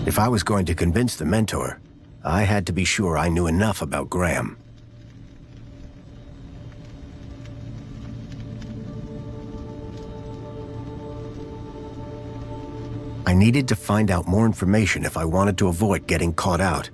If I was going to convince the mentor, I had to be sure I knew enough about Gрэм. I needed to find out more information if I wanted to avoid getting caught out.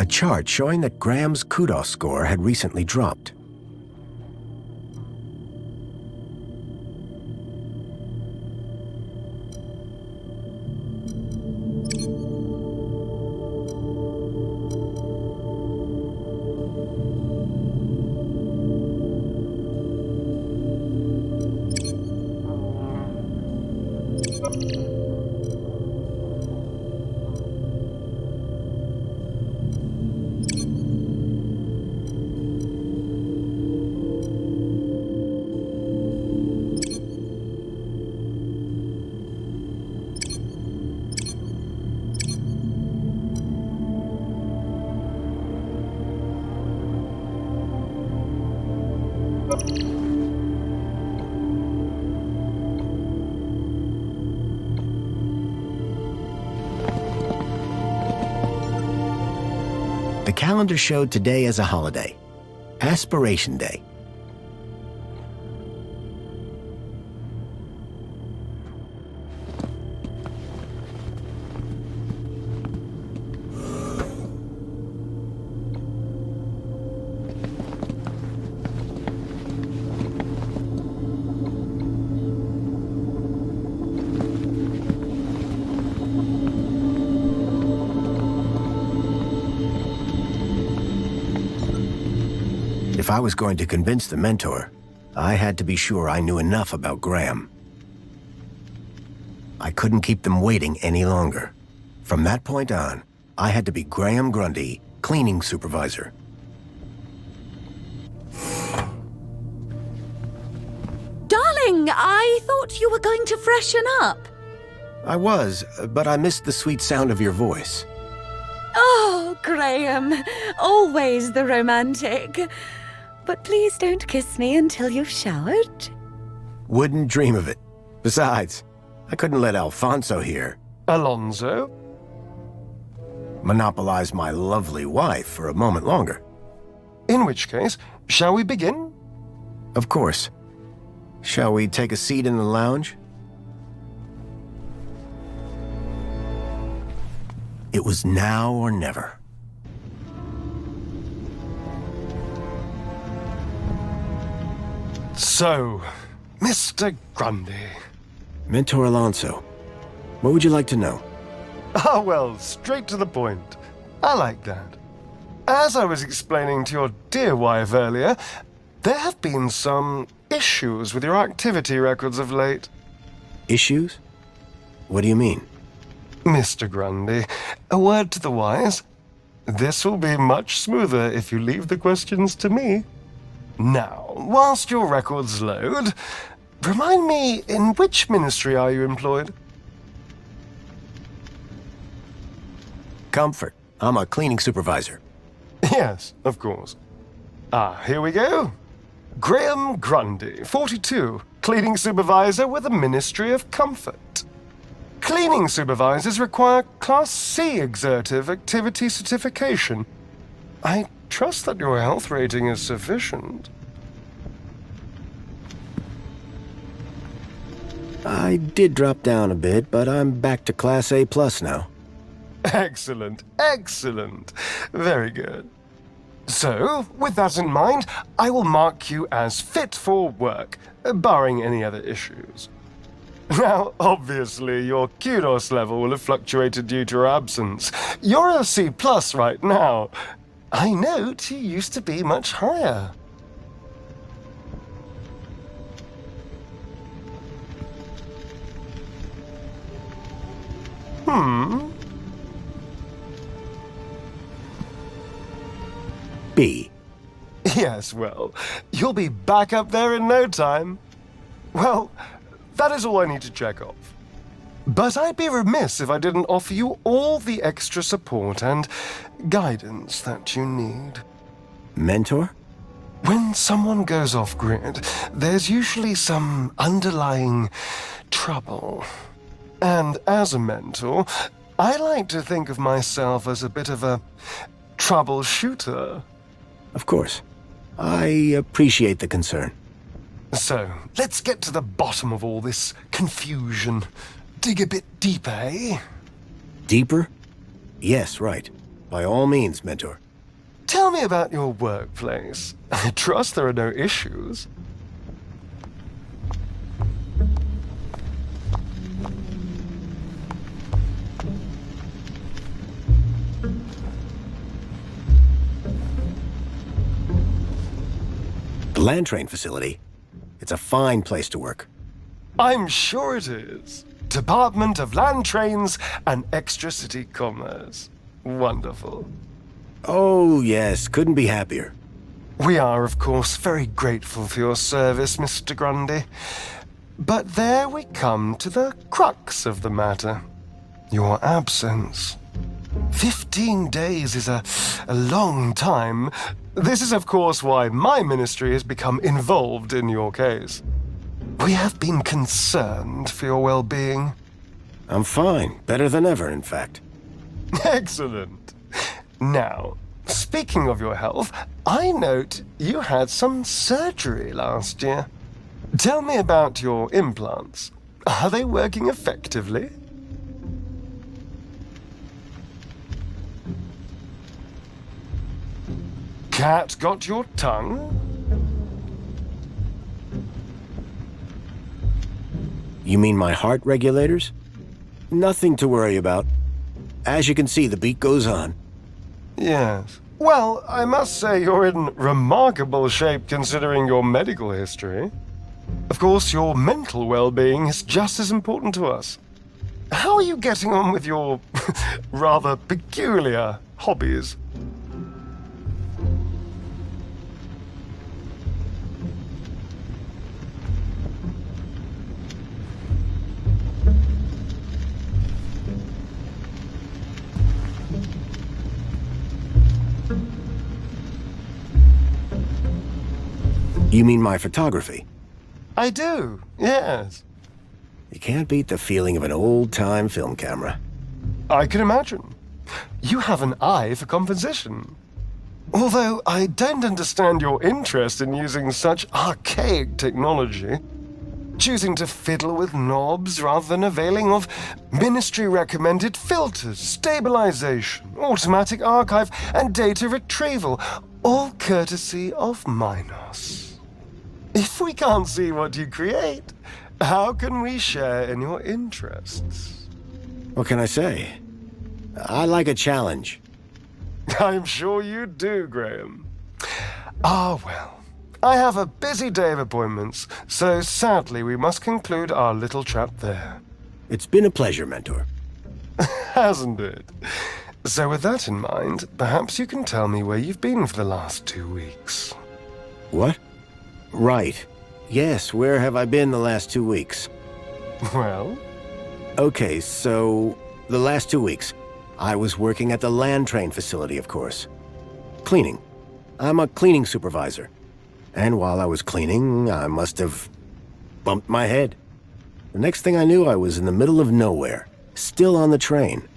A chart showing that Gräm's kudos score had recently dropped. The calendar showed today as a holiday, Aspiration Day. If I was going to convince the mentor, I had to be sure I knew enough about Gräm. I couldn't keep them waiting any longer. From that point on, I had to be Graham Grundy, cleaning supervisor. Darling, I thought you were going to freshen up. I was, but I missed the sweet sound of your voice. Oh, Graham, always the romantic. But please don't kiss me until you've showered. Wouldn't dream of it. Besides, I couldn't let Alfonso here Alonso? monopolize my lovely wife for a moment longer. In which case, shall we begin? Of course. Shall we take a seat in the lounge? It was now or never. So, Mr. Grundy. Mentor Alonso, what would you like to know? Ah, well, straight to the point. I like that. As I was explaining to your dear wife earlier, there have been some issues with your activity records of late. Issues? What do you mean? Mr. Grundy, a word to the wise. This will be much smoother if you leave the questions to me. Now, whilst your records load, remind me, in which ministry are you employed? Comfort. I'm a cleaning supervisor. Yes, of course. Ah, here we go. Graham Grundy, 42, cleaning supervisor with the Ministry of Comfort. Cleaning supervisors require Class C exertive activity certification. I trust that your health rating is sufficient. I did drop down a bit, but I'm back to Class A+ now. Excellent, excellent. Very good. So, with that in mind, I will mark you as fit for work, barring any other issues. Now, obviously, your kudos level will have fluctuated due to your absence. You're a C+ right now. I note you used to be much higher. B. Yes, well, you'll be back up there in no time. Well, that is all I need to check off. But I'd be remiss if I didn't offer you all the extra support and guidance that you need. Mentor? When someone goes off-grid, there's usually some underlying trouble. And as a mentor, I like to think of myself as a bit of a troubleshooter. Of course. I appreciate the concern. So, let's get to the bottom of all this confusion. Dig a bit deeper, eh? Deeper? Yes, right. By all means, Mentor. Tell me about your workplace. I trust there are no issues. The land train facility. It's a fine place to work. I'm sure it is. Department of Land Trains and Extra-City Commerce. Wonderful. Oh, yes. Couldn't be happier. We are, of course, very grateful for your service, Mr. Grundy. But there we come to the crux of the matter. Your absence. 15 days is a long time. This is, of course, why my ministry has become involved in your case. We have been concerned for your well-being. I'm fine. Better than ever, in fact. Excellent. Now, speaking of your health, I note you had some surgery last year. Tell me about your implants. Are they working effectively? Cat got your tongue? You mean my heart regulators? Nothing to worry about. As you can see, the beat goes on. Yes. Well, I must say you're in remarkable shape considering your medical history. Of course, your mental well-being is just as important to us. how are you getting on with your rather peculiar hobbies? You mean my photography? I do, yes. You can't beat the feeling of an old-time film camera. I can imagine. You have an eye for composition. Although I don't understand your interest in using such archaic technology. Choosing to fiddle with knobs rather than availing of ministry-recommended filters, stabilization, automatic archive, and data retrieval, all courtesy of Minos. If we can't see what you create, how can we share in your interests? What can I say? I like a challenge. I'm sure you do, Graham. Ah, well. I have a busy day of appointments, so sadly we must conclude our little chat there. It's been a pleasure, Mentor. Hasn't it? So with that in mind, perhaps you can tell me where you've been for the last 2 weeks. What? Right. Yes, where have I been the last 2 weeks? Well? Okay, so the last 2 weeks, I was working at the land train facility, of course. Cleaning. I'm a cleaning supervisor. And while I was cleaning, I must have bumped my head. The next thing I knew, I was in the middle of nowhere, still on the train.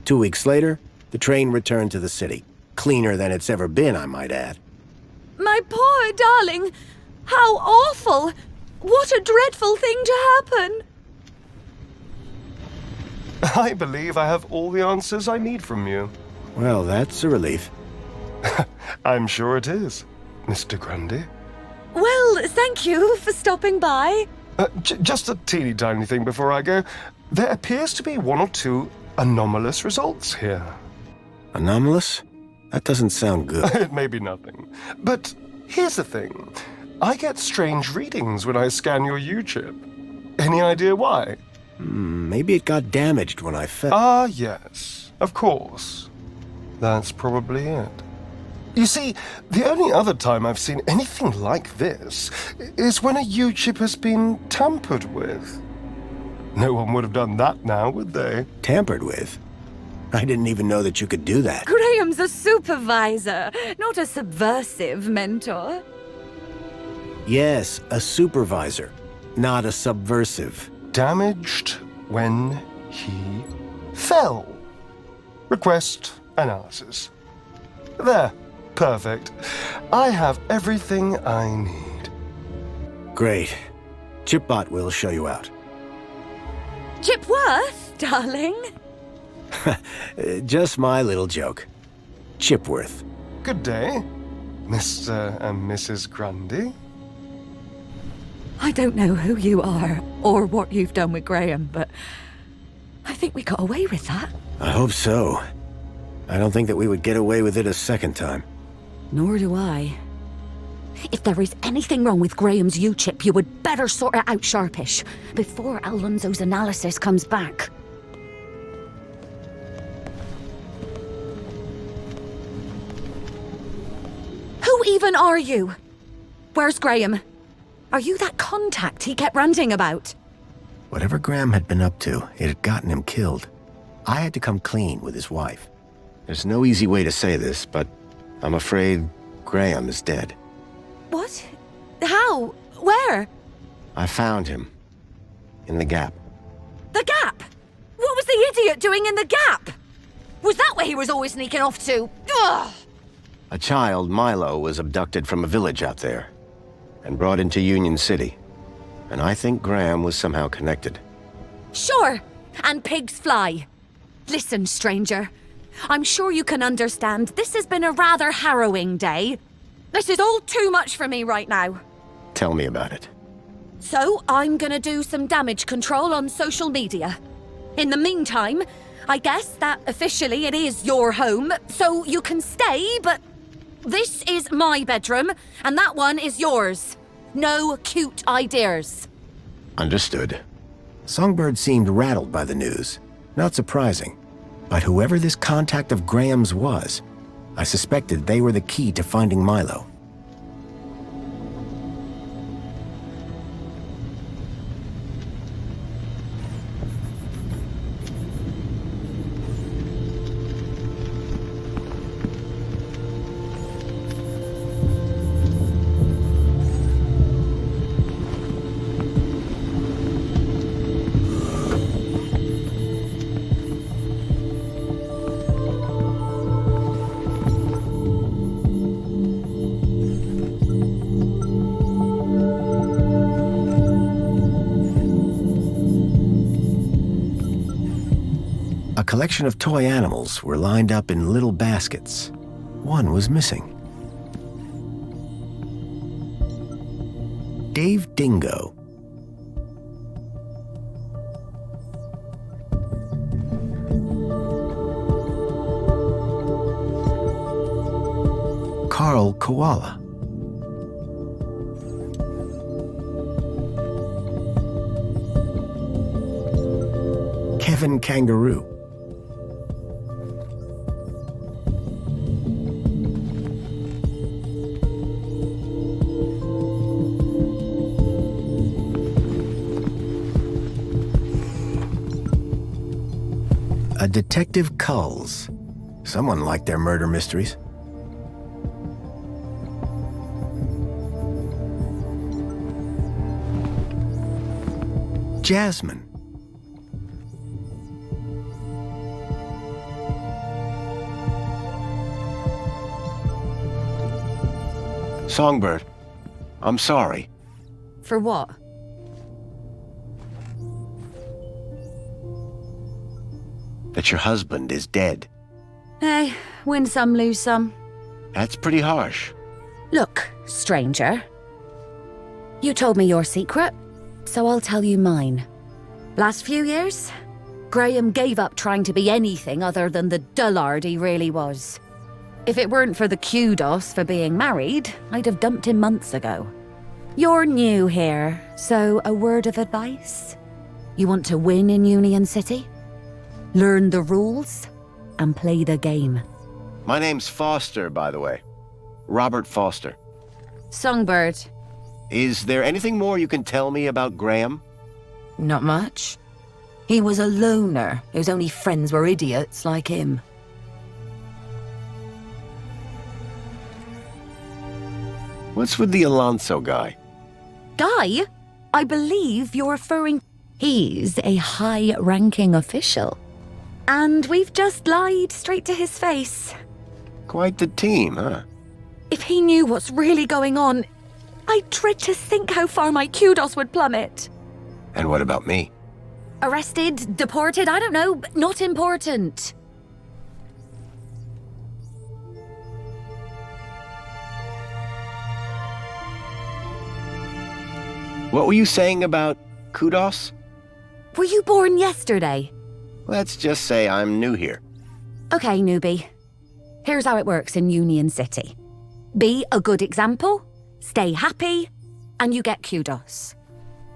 2 weeks later, the train returned to the city. Cleaner than it's ever been, I might add. My poor darling! How awful! What a dreadful thing to happen! I believe I have all the answers I need from you. Well, that's a relief. I'm sure it is, Mr. Grundy. Well, thank you for stopping by. Just a teeny tiny thing before I go. There appears to be 1 or 2 anomalous results here. Anomalous? That doesn't sound good. It may be nothing. But here's the thing. I get strange readings when I scan your U-chip. Any idea why? Maybe it got damaged when I fell. Ah, yes. Of course. That's probably it. You see, the only other time I've seen anything like this is when a U-chip has been tampered with. No one would have done that now, would they? Tampered with? I didn't even know that you could do that. Graham's a supervisor, not a subversive mentor. Yes, a supervisor, not a subversive. Damaged when he fell. Request analysis. There. Perfect. I have everything I need. Great. Chipbot will show you out. Chipworth, darling? Just my little joke. Chipworth. Good day, Mr. and Mrs. Grundy. I don't know who you are or what you've done with Graham, but I think we got away with that. I hope so. I don't think that we would get away with it a second time. Nor do I. If there is anything wrong with Graham's U-chip, you would better sort it out sharpish before Alonso's analysis comes back. Who even are you? Where's Graham? Are you that contact he kept ranting about? Whatever Graham had been up to, it had gotten him killed. I had to come clean with his wife. There's no easy way to say this, but I'm afraid Graham is dead. What? How? Where? I found him. In the Gap. The Gap? What was the idiot doing in the Gap? Was that where he was always sneaking off to? Ugh! A child, Milo, was abducted from a village out there and brought into Union-siti. And I think Graham was somehow connected. Sure, and pigs fly. Listen, stranger. I'm sure you can understand this has been a rather harrowing day. This is all too much for me right now. Tell me about it. So, I'm gonna do some damage control on social media. In the meantime, I guess that officially it is your home, so you can stay, but this is my bedroom, and that one is yours. No cute ideas. Understood. Songbird seemed rattled by the news. Not surprising. But whoever this contact of Graham's was, I suspected they were the key to finding Milo. A collection of toy animals were lined up in little baskets. One was missing. Dave Dingo. Carl Koala. Kevin Kangaroo. A Detective Culls. Someone liked their murder mysteries. Jasmine. Songbird, I'm sorry. For what? That your husband is dead. Hey, win some, lose some. That's pretty harsh. Look, stranger. You told me your secret, so I'll tell you mine. Last few years, Graham gave up trying to be anything other than the dullard he really was. If it weren't for the kudos for being married, I'd have dumped him months ago. You're new here, so a word of advice? You want to win in Union-siti? Learn the rules and play the game. My name's Foster, by the way. Robert Foster. Songbird. Is there anything more you can tell me about Graham? Not much. He was a loner whose only friends were idiots like him. What's with the Alonso guy? Guy? I believe you're referring... He's a high-ranking official. And we've just lied straight to his face. Quite the team, huh? If he knew what's really going on, I dread to think how far my kudos would plummet. And what about me? Arrested, deported, I don't know, not important. What were you saying about kudos? Were you born yesterday? Let's just say I'm new here. Okay, newbie. Here's how it works in Union-siti. Be a good example, stay happy, and you get kudos.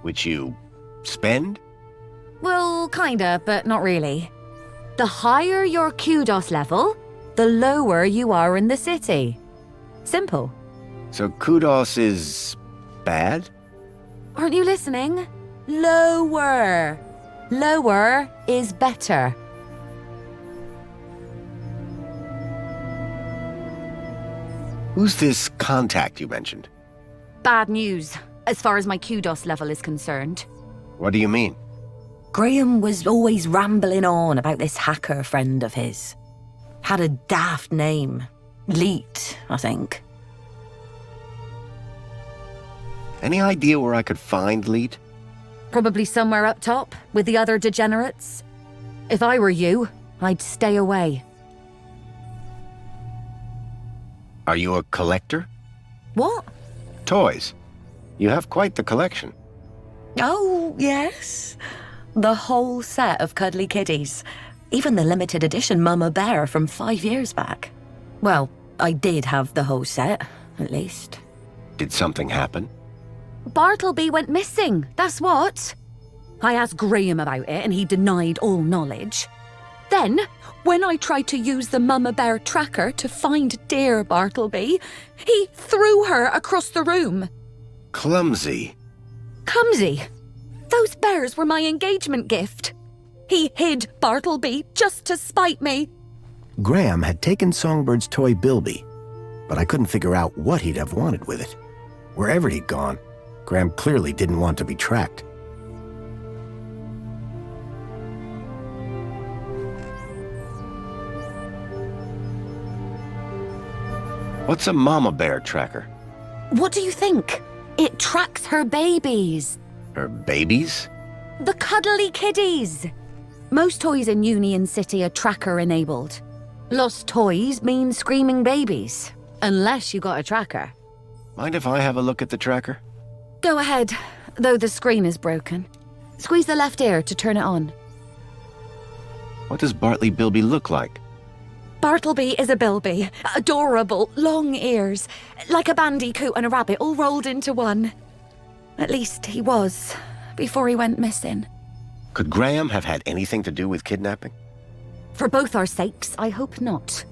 Which you spend? Well, kinda, but not really. The higher your kudos level, the lower you are in the city. Simple. So kudos is bad? Aren't you listening? Lower. Lower is better. Who's this contact you mentioned? Bad news, as far as my kudos level is concerned. What do you mean? Graham was always rambling on about this hacker friend of his. Had a daft name. Leet, I think. Any idea where I could find Leet? Probably somewhere up top, with the other degenerates. If I were you, I'd stay away. Are you a collector? What? Toys. You have quite the collection. Oh, yes. The whole set of cuddly kiddies. Even the limited edition Mama Bear from 5 years back. Well, I did have the whole set, at least. Did something happen? Bartleby went missing, that's what. I asked Graham about it and he denied all knowledge. Then, when I tried to use the Mama Bear tracker to find dear Bartleby, he threw her across the room. Clumsy. Clumsy? Those bears were my engagement gift. He hid Bartleby just to spite me. Graham had taken Songbird's toy Bilby, but I couldn't figure out what he'd have wanted with it. Wherever he'd gone, Graham clearly didn't want to be tracked. What's a mama bear tracker? What do you think? It tracks her babies. Her babies? The cuddly kiddies. Most toys in Union-siti are tracker-enabled. Lost toys mean screaming babies. Unless you got a tracker. Mind if I have a look at the tracker? Go ahead, though the screen is broken. Squeeze the left ear to turn it on. What does Bartley Bilby look like? Bartleby is a bilby. Adorable, long ears. Like a bandicoot and a rabbit all rolled into one. At least he was, before he went missing. Could Graham have had anything to do with kidnapping? For both our sakes, I hope not.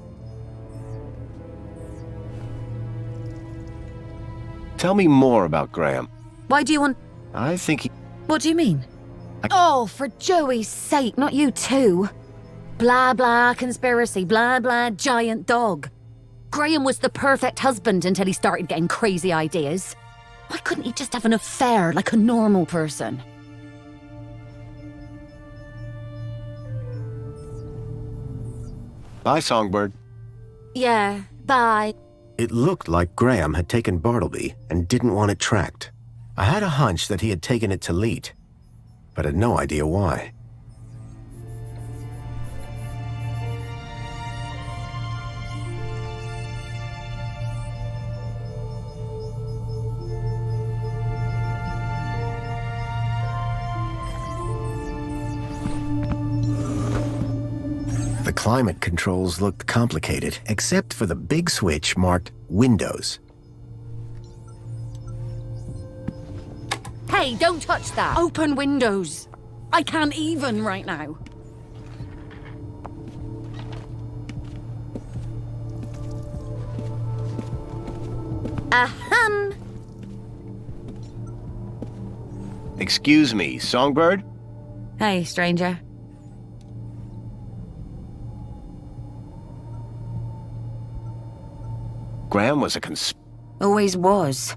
Tell me more about Graham. Why do you want... I think he... What do you mean? Oh, for Joey's sake, not you too. Blah, blah, conspiracy, blah, blah, giant dog. Graham was the perfect husband until he started getting crazy ideas. Why couldn't he just have an affair like a normal person? Bye, Songbird. Yeah, bye. It looked like Graham had taken Bartleby and didn't want it tracked. I had a hunch that he had taken it to Leet, but had no idea why. The climate controls looked complicated, except for the big switch marked Windows. Hey, don't touch that. Open Windows. I can't even right now. Ahem. Excuse me, Songbird? Hey, stranger. Graham was a Always was.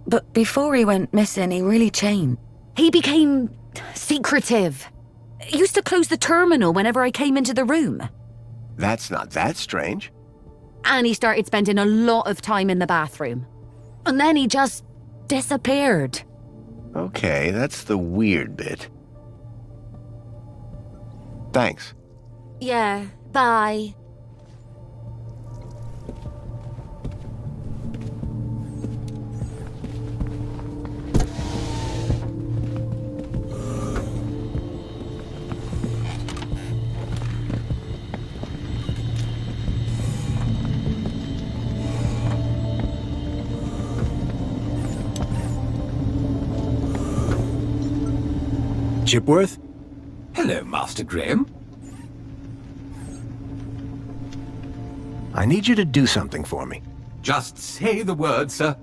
But before he went missing, he really changed. He became secretive. Used to close the terminal whenever I came into the room. That's not that strange. And he started spending a lot of time in the bathroom. And then he just disappeared. Okay, that's the weird bit. Thanks. Yeah, bye. Chipworth? Hello, Master Graham. I need you to do something for me. Just say the word, sir.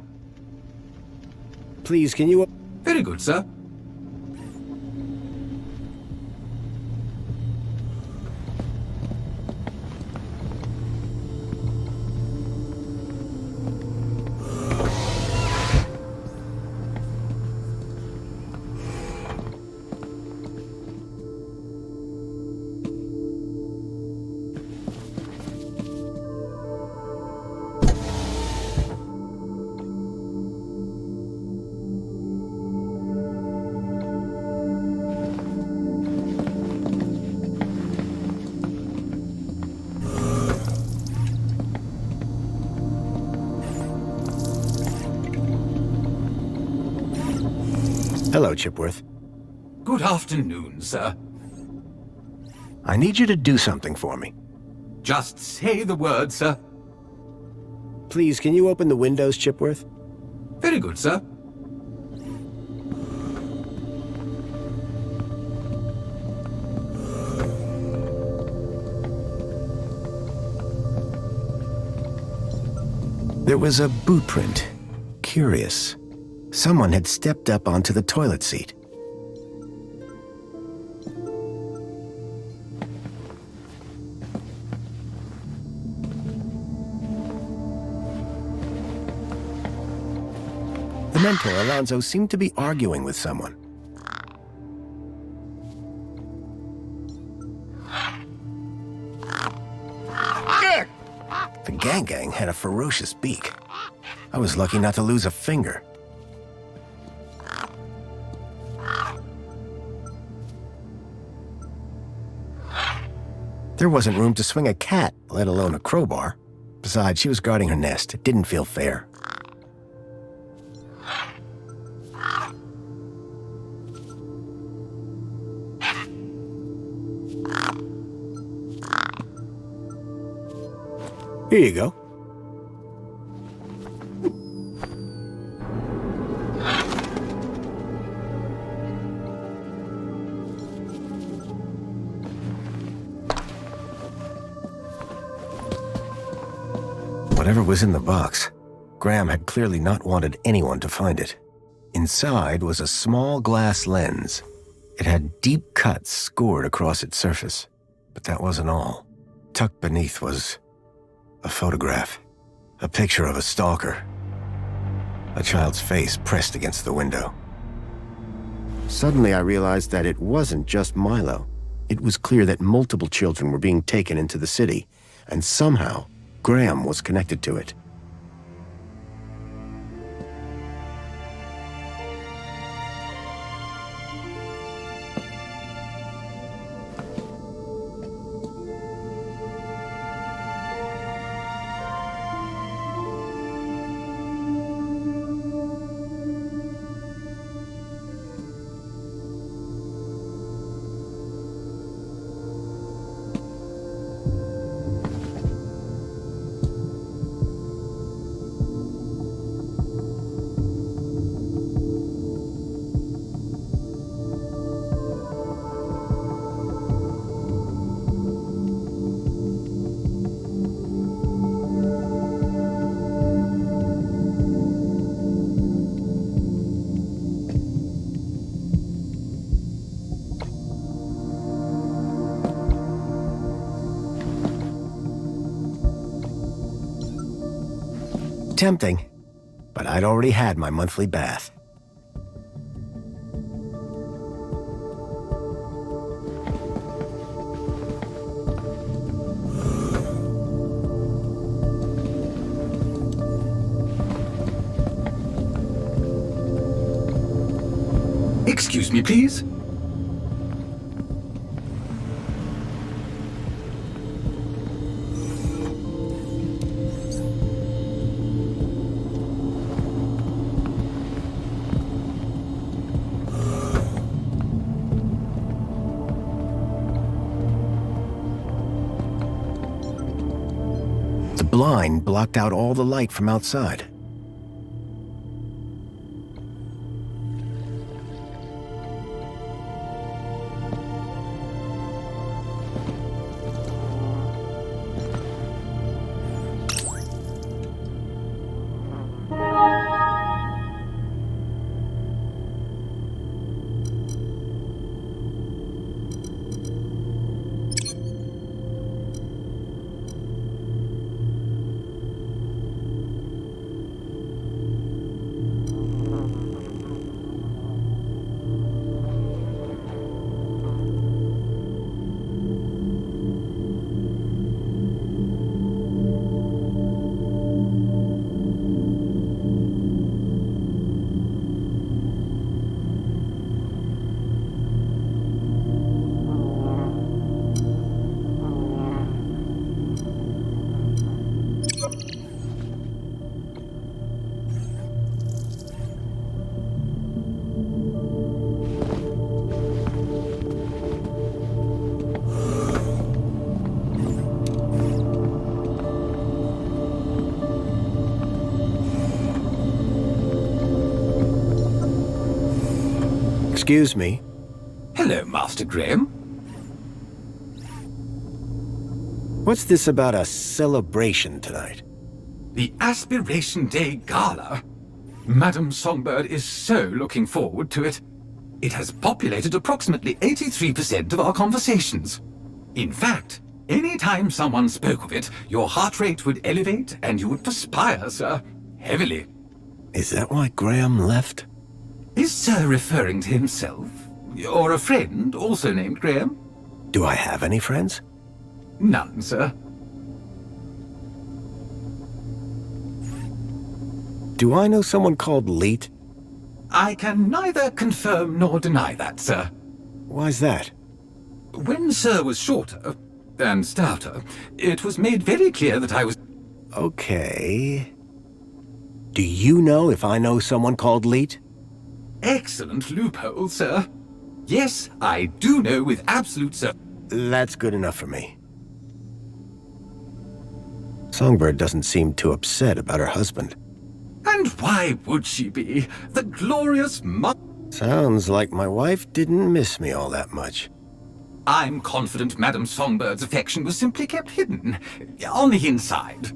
Please, can you... Very good, sir. Hello, Chipworth. Good afternoon, sir. I need you to do something for me. Just say the word, sir. Please, can you open the windows, Chipworth? Very good, sir. There was a boot print. Curious. Someone had stepped up onto the toilet seat. The mentor, Alonzo, seemed to be arguing with someone. The gang had a ferocious beak. I was lucky not to lose a finger. There wasn't room to swing a cat, let alone a crowbar. Besides, she was guarding her nest. It didn't feel fair. Here you go. Whatever was in the box, Graham had clearly not wanted anyone to find it. Inside was a small glass lens. It had deep cuts scored across its surface. But that wasn't all. Tucked beneath was a photograph. A picture of a stalker. A child's face pressed against the window. Suddenly I realized that it wasn't just Milo. It was clear that multiple children were being taken into the city, and somehow Graham was connected to it. Tempting, but I'd already had my monthly bath. Excuse me, please. The blind blocked out all the light from outside. Excuse me. Hello, Master Graham. What's this about a celebration tonight? The Aspiration Day Gala. Madame Songbird is so looking forward to it. It has populated approximately 83% of our conversations. In fact, any time someone spoke of it, your heart rate would elevate and you would perspire, sir. Heavily. Is that why Graham left? Is Sir referring to himself? Or a friend, also named Graham? Do I have any friends? None, sir. Do I know someone called Leet? I can neither confirm nor deny that, sir. Why's that? When Sir was shorter and stouter, it was made very clear that I was... Okay. Do you know if I know someone called Leet? Excellent loophole, sir. Yes, I do know with absolute certainty. That's good enough for me. Songbird doesn't seem too upset about her husband. And why would she be? The glorious Sounds like my wife didn't miss me all that much. I'm confident Madame Songbird's affection was simply kept hidden. On the inside.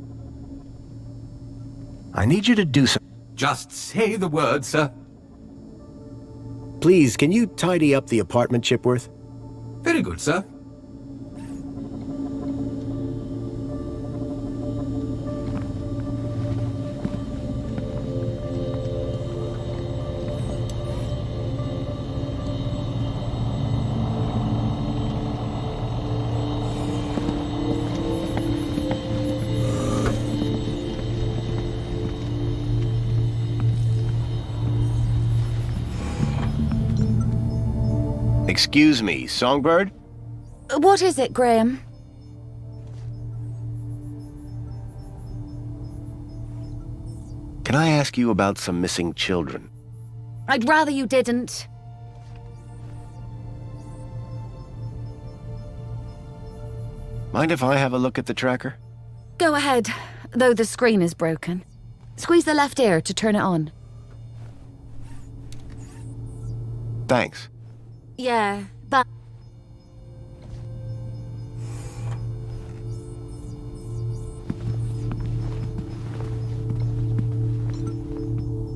I need you to do some... Just say the word, sir. Please, can you tidy up the apartment, Chipworth? Very good, sir. Excuse me, Songbird? What is it, Graham? Can I ask you about some missing children? I'd rather you didn't. Mind if I have a look at the tracker? Go ahead, though the screen is broken. Squeeze the left ear to turn it on. Thanks. Yeah, but...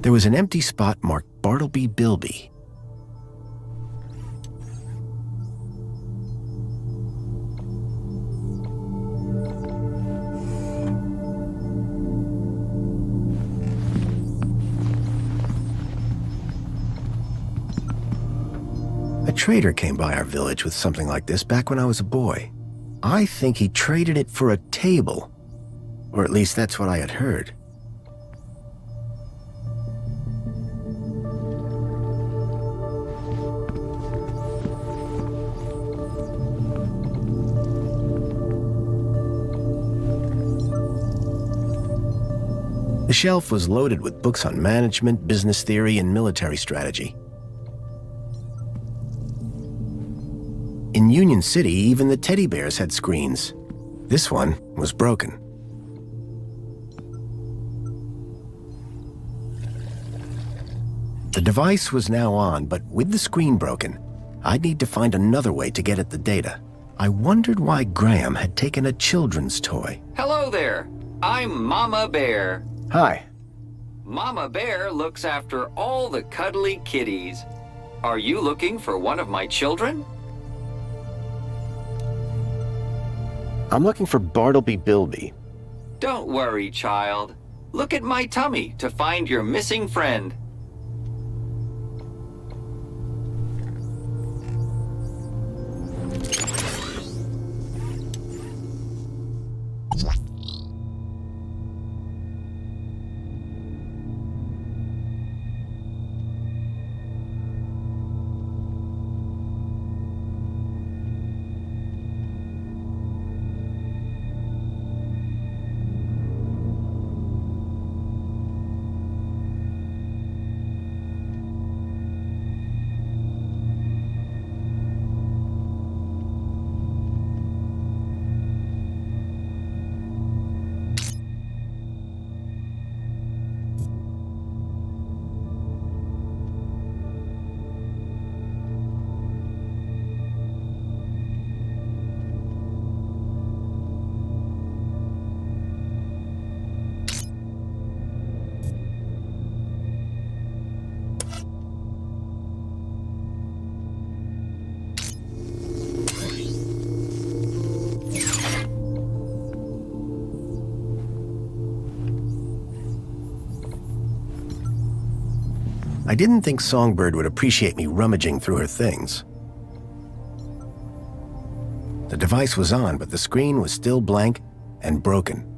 There was an empty spot marked Bartleby Bilby. A trader came by our village with something like this back when I was a boy. I think he traded it for a table. Or at least that's what I had heard. The shelf was loaded with books on management, business theory, and military strategy. In Union-City, even the teddy bears had screens. This one was broken. The device was now on, but with the screen broken, I'd need to find another way to get at the data. I wondered why Graham had taken a children's toy. Hello there. I'm Mama Bear. Hi. Mama Bear looks after all the cuddly kitties. Are you looking for one of my children? I'm looking for Bartleby Bilby. Don't worry, child. Look at my tummy to find your missing friend. I didn't think Songbird would appreciate me rummaging through her things. The device was on, but the screen was still blank and broken.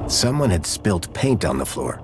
Someone had spilt paint on the floor.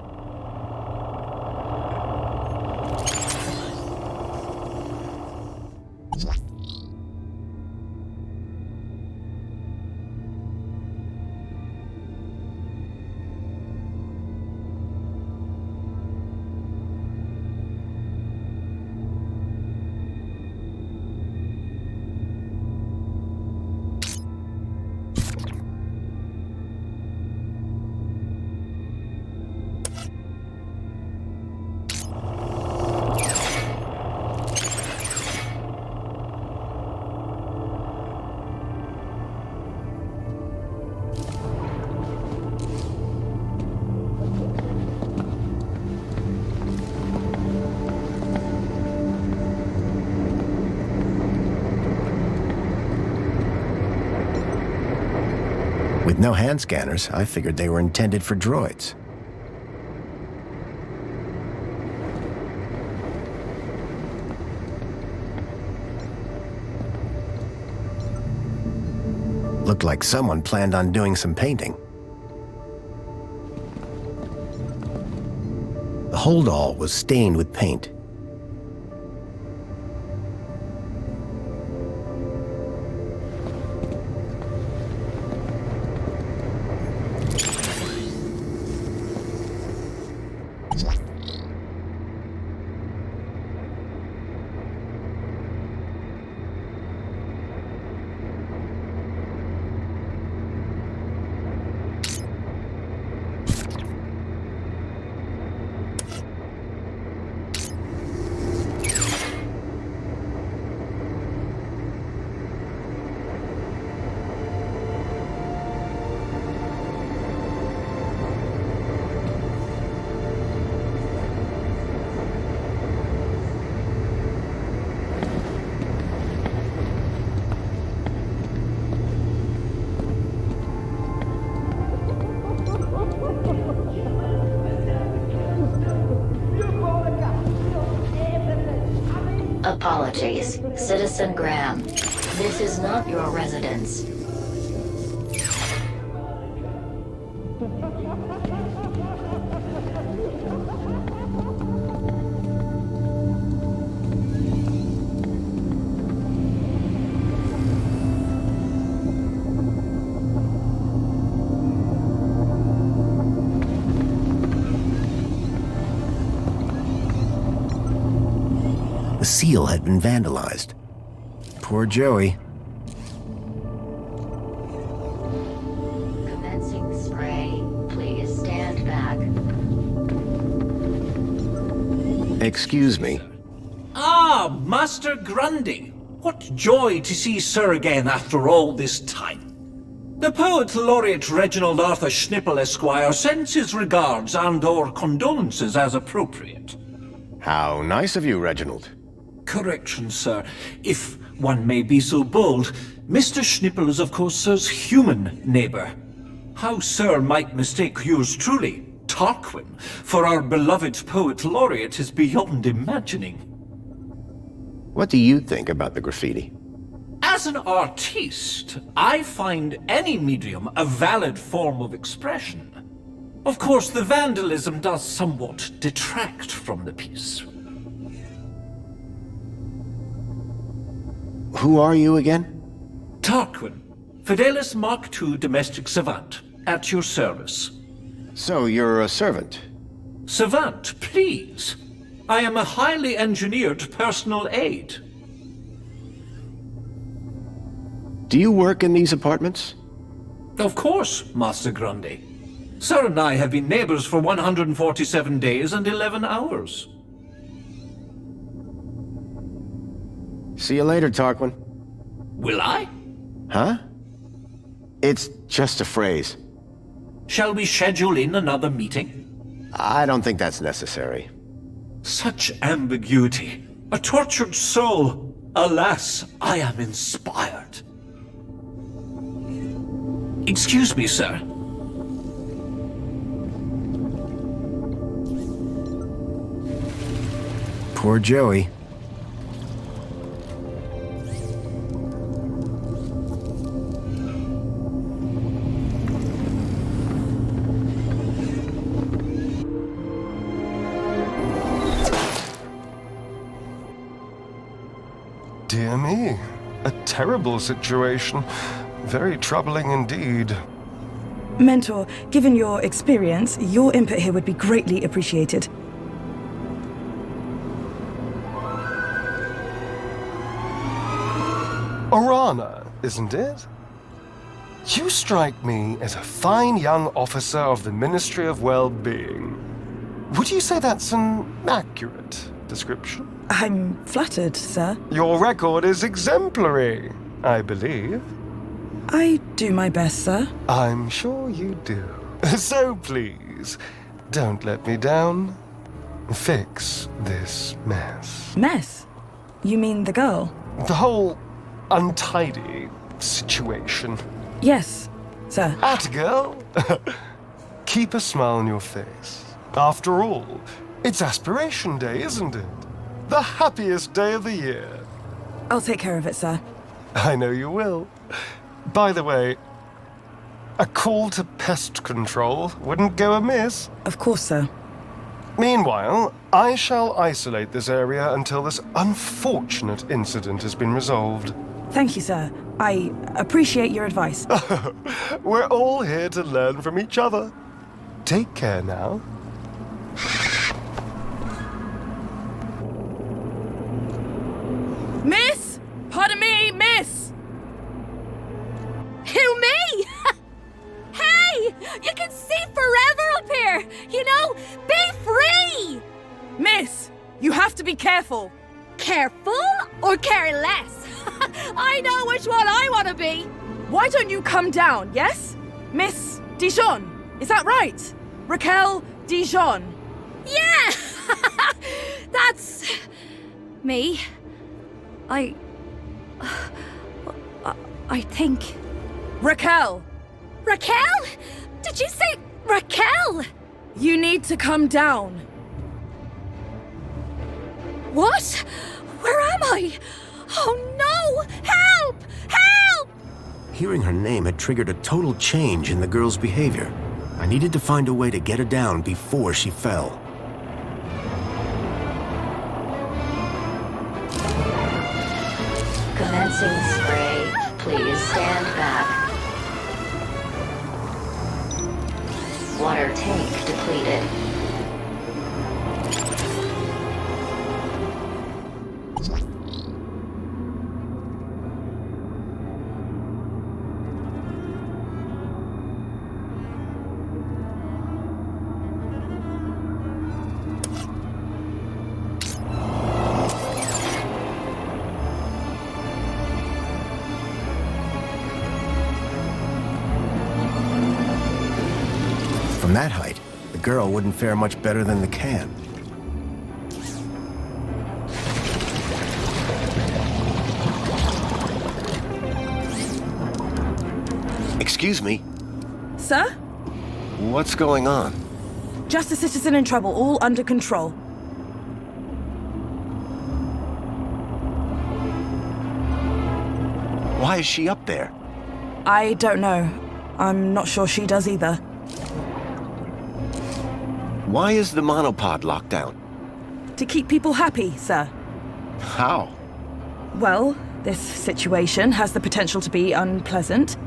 With no hand scanners, I figured they were intended for droids. Looked like someone planned on doing some painting. The holdall was stained with paint. Apologies, Citizen Graham. This is not your residence. The seal had been vandalized. Poor Joey. Commencing spray. Please stand back. Excuse me. Ah, Master Grundy. What joy to see Sir again after all this time. The poet laureate Reginald Arthur Schnipple Esquire sends his regards and/or condolences as appropriate. How nice of you, Reginald. Correction, sir. If one may be so bold, Mr. Schnipple is of course Sir's human neighbour. How Sir might mistake yours truly, Tarquin, for our beloved poet laureate is beyond imagining. What do you think about the graffiti? As an artiste, I find any medium a valid form of expression. Of course, the vandalism does somewhat detract from the piece. Who are you again? Tarquin, Fidelis Mark II domestic savant, at your service. So you're a servant? Savant, please. I am a highly engineered personal aid. Do you work in these apartments? Of course, Master Grundy. Sir and I have been neighbors for 147 days and 11 hours. See you later, Tarquin. Will I? Huh? It's just a phrase. Shall we schedule in another meeting? I don't think that's necessary. Such ambiguity. A tortured soul. Alas, I am inspired. Excuse me, sir. Poor Joey. Dear me, a terrible situation. Very troubling indeed. Mentor, given your experience, your input here would be greatly appreciated. Orana, isn't it? You strike me as a fine young officer of the Ministry of Well-being. Would you say that's an accurate description? I'm flattered, sir. Your record is exemplary, I believe. I do my best, sir. I'm sure you do. So please, don't let me down. Fix this mess. Mess? You mean the girl? The whole untidy situation. Yes, sir. At girl. Keep a smile on your face. After all, it's Aspiration Day, isn't it? The happiest day of the year. I'll take care of it, sir. I know you will. By the way, a call to pest control wouldn't go amiss. Of course, sir. Meanwhile, I shall isolate this area until this unfortunate incident has been resolved. Thank you, sir. I appreciate your advice. We're all here to learn from each other. Take care now. Miss! Pardon me, miss! Who, me? Hey! You can see forever up here! You know, be free! Miss! You have to be careful! Careful or careless? I know which one I want to be! Why don't you come down, yes? Miss Dijon, is that right? Raquel Dijon. Yeah! That's... me. I think... Raquel! Raquel? Did you say Raquel? You need to come down. What? Where am I? Oh no! Help! Help! Hearing her name had triggered a total change in the girl's behavior. I needed to find a way to get her down before she fell. Commencing spray. Please stand back. Water tank depleted. From that height, the girl wouldn't fare much better than the can. Excuse me. Sir? What's going on? Just a citizen in trouble, all under control. Why is she up there? I don't know. I'm not sure she does either. Why is the monopod locked down? To keep people happy, sir. How? Well, this situation has the potential to be unpleasant.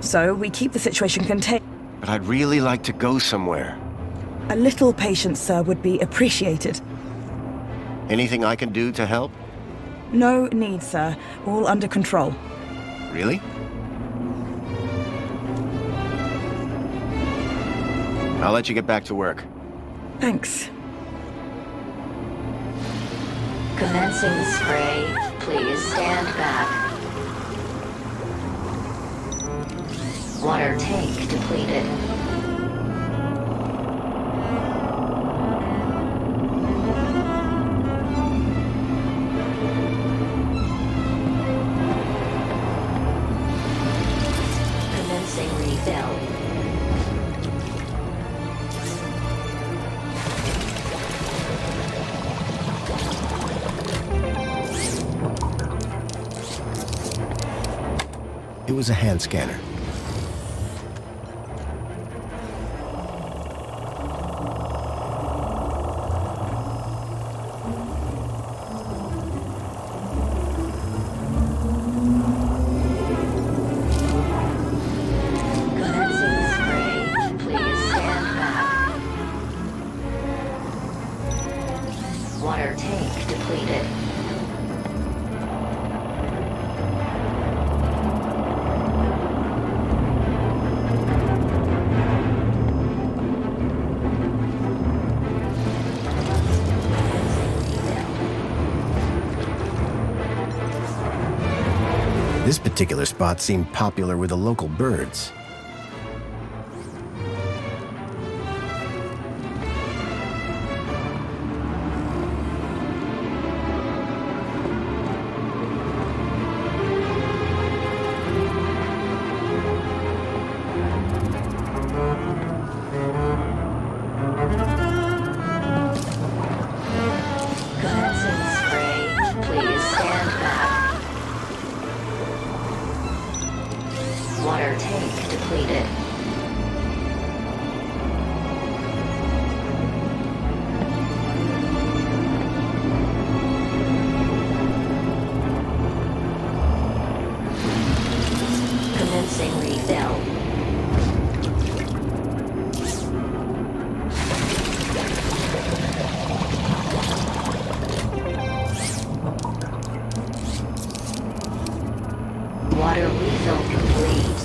So we keep the situation contained. But I'd really like to go somewhere. A little patience, sir, would be appreciated. Anything I can do to help? No need, sir. All under control. Really? I'll let you get back to work. Thanks. Commencing the spray. Please stand back. Water tank depleted. Commencing refill. It was a hand scanner. This particular spot seemed popular with the local birds. Water refill complete.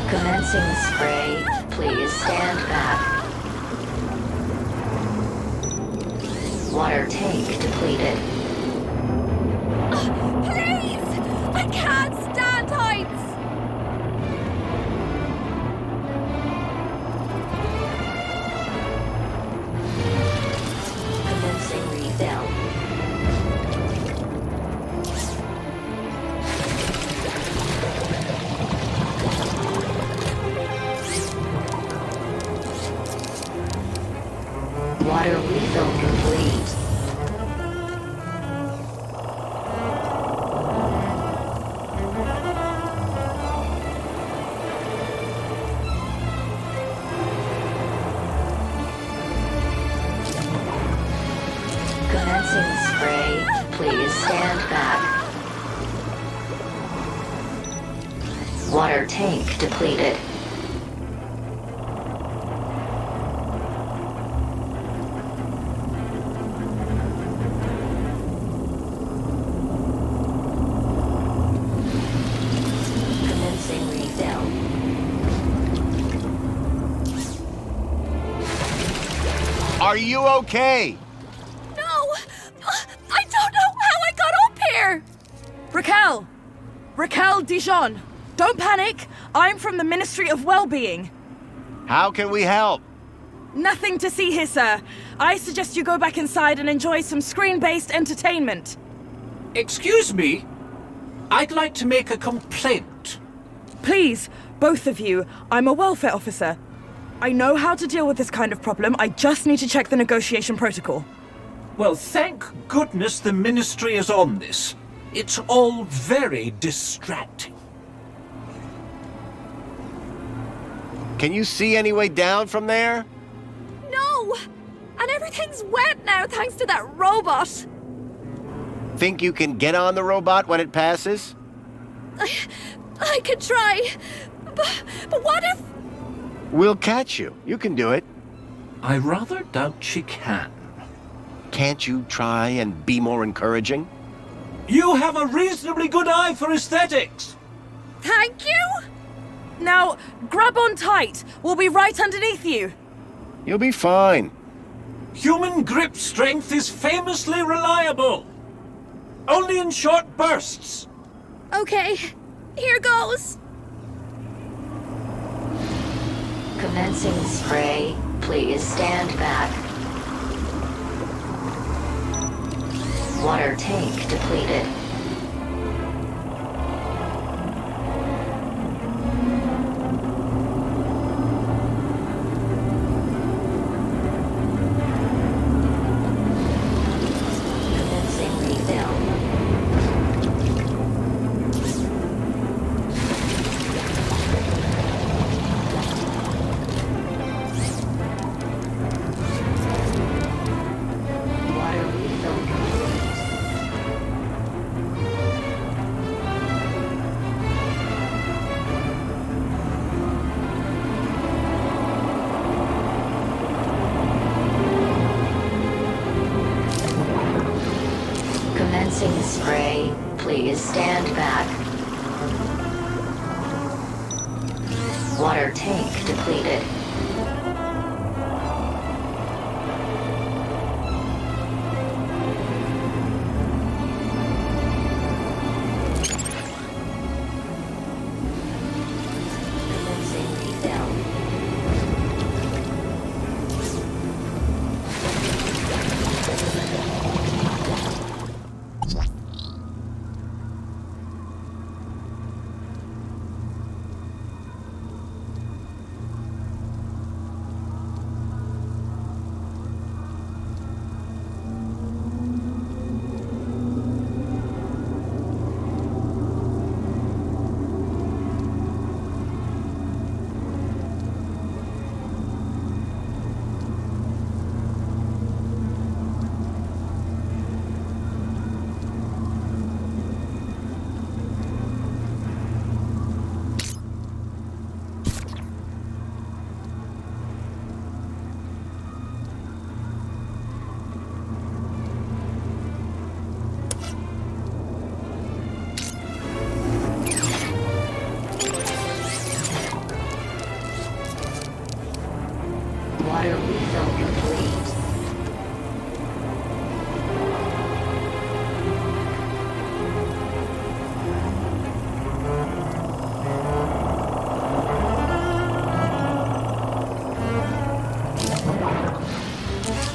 Commencing spray. Please stand back. Water tank depleted. Please! I can't stand heights! Commencing refill. Water refill complete. Commencing spray. Please stand back. Water tank depleted. Commencing refill. Are you okay? No! I don't know how I got up here! Raquel! Raquel Dijon! Don't panic! I'm from the Ministry of Wellbeing. How can we help? Nothing to see here, sir. I suggest you go back inside and enjoy some screen-based entertainment. Excuse me? I'd like to make a complaint. Please, both of you. I'm a welfare officer. I know how to deal with this kind of problem. I just need to check the negotiation protocol. Well, thank goodness the Ministry is on this. It's all very distracting. Can you see any way down from there? No! And everything's wet now thanks to that robot. Think you can get on the robot when it passes? I could try. But what if... We'll catch you. You can do it. I rather doubt she can. Can't you try and be more encouraging? You have a reasonably good eye for aesthetics. Thank you! Now, grab on tight. We'll be right underneath you. You'll be fine. Human grip strength is famously reliable. Only in short bursts. Okay, here goes. Commencing spray. Please stand back. Water tank depleted. Commencing refill. Water refill complete. Commencing spray. Please stand back. Water tank depleted. Commencing refill. Water refill complete.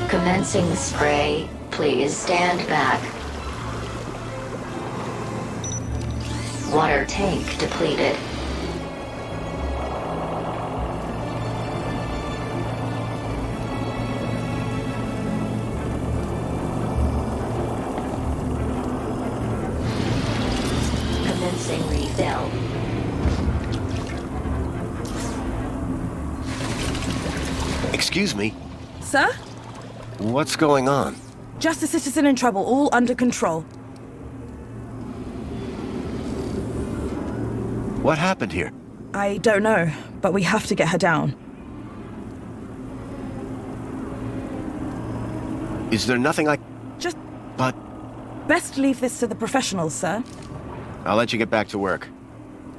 Commencing spray. Please stand back. Water tank depleted. Commencing refill. Excuse me. Sir? What's going on? Just a citizen in trouble, all under control. What happened here? I don't know, but we have to get her down. Is there nothing I... Just But best leave this to the professionals, sir. I'll let you get back to work.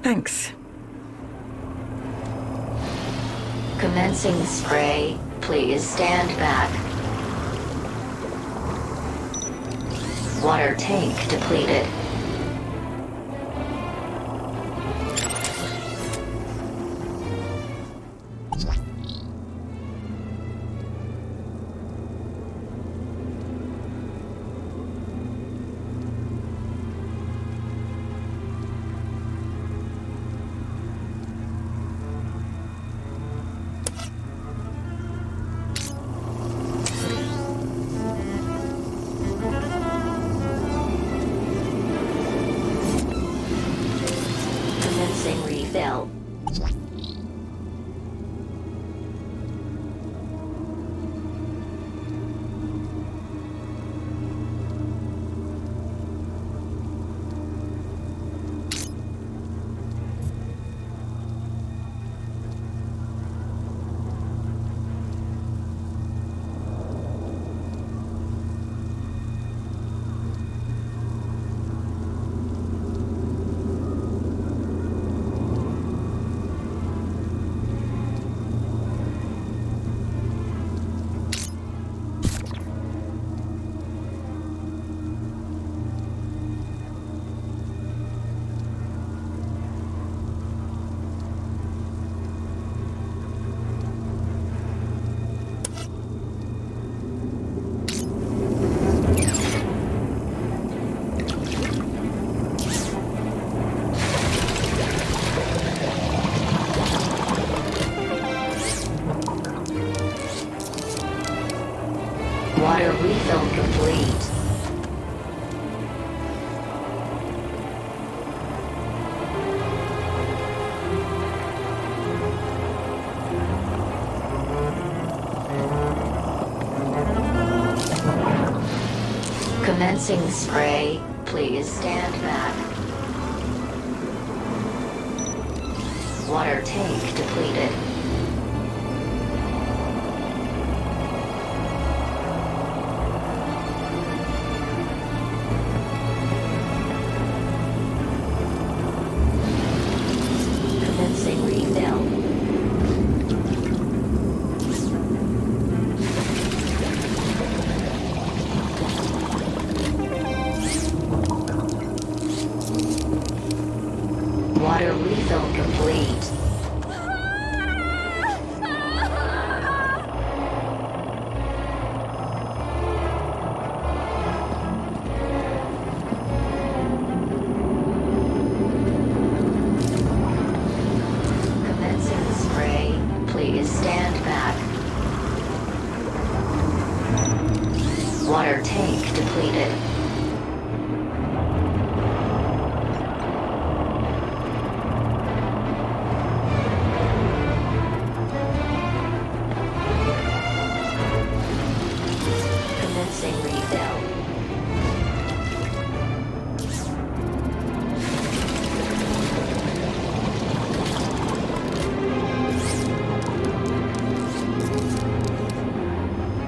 Thanks. Commencing spray. Please stand back. Water tank depleted. Refill. Water refill complete. Commencing spray. Please stand back. Water tank depleted. Water refill complete. Commencing spray. Please stand back. Water tank depleted.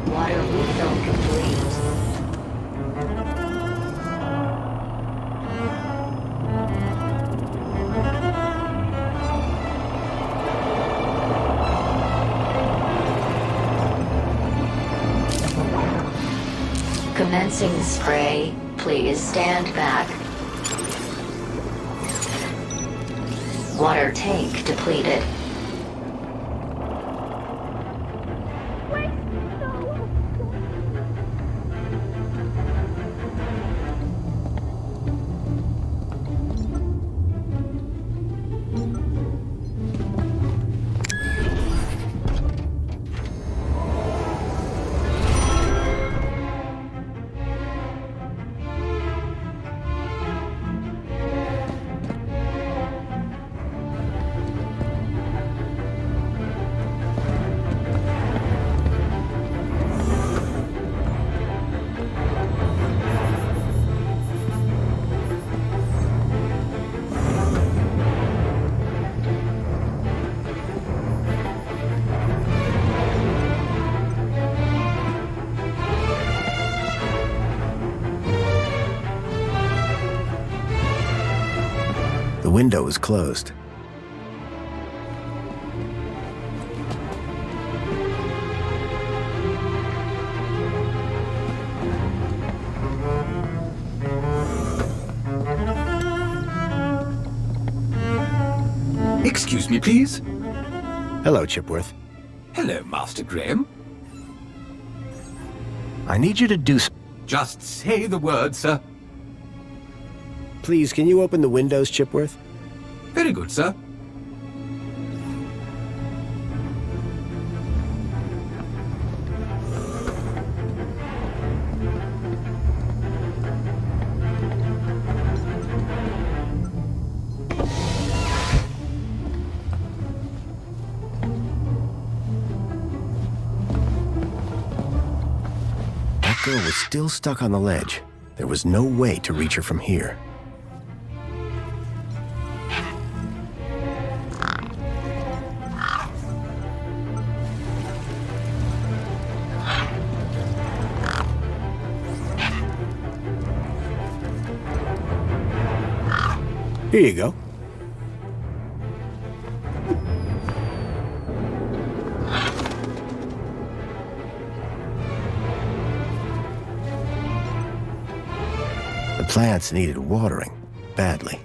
Water refill complete. Commencing spray. Please stand back. Water tank depleted. The window is closed. Excuse me, please. Hello, Chipworth. Hello, Master Graham. I need you to do Just say the word, sir. Please, can you open the windows, Chipworth? Very good, sir. That girl was still stuck on the ledge. There was no way to reach her from here. Here you go. The plants needed watering badly.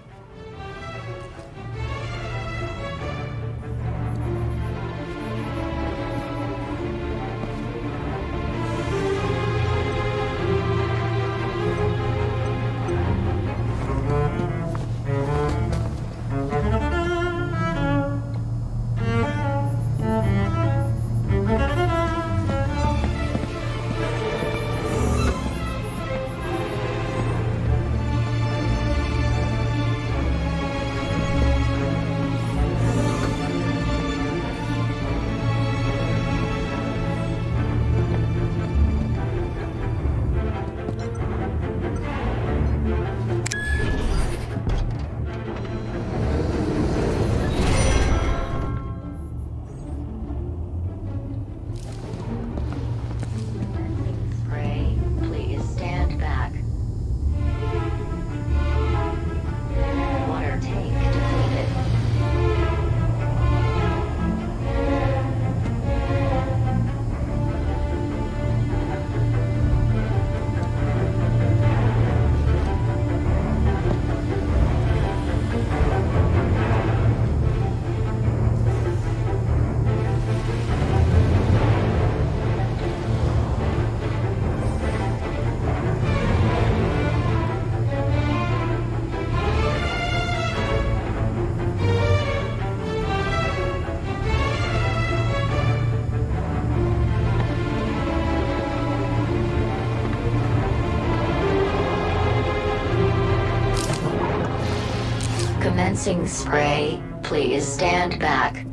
Spray, please stand back. Water tank depleted. Commencing spray, please stand back.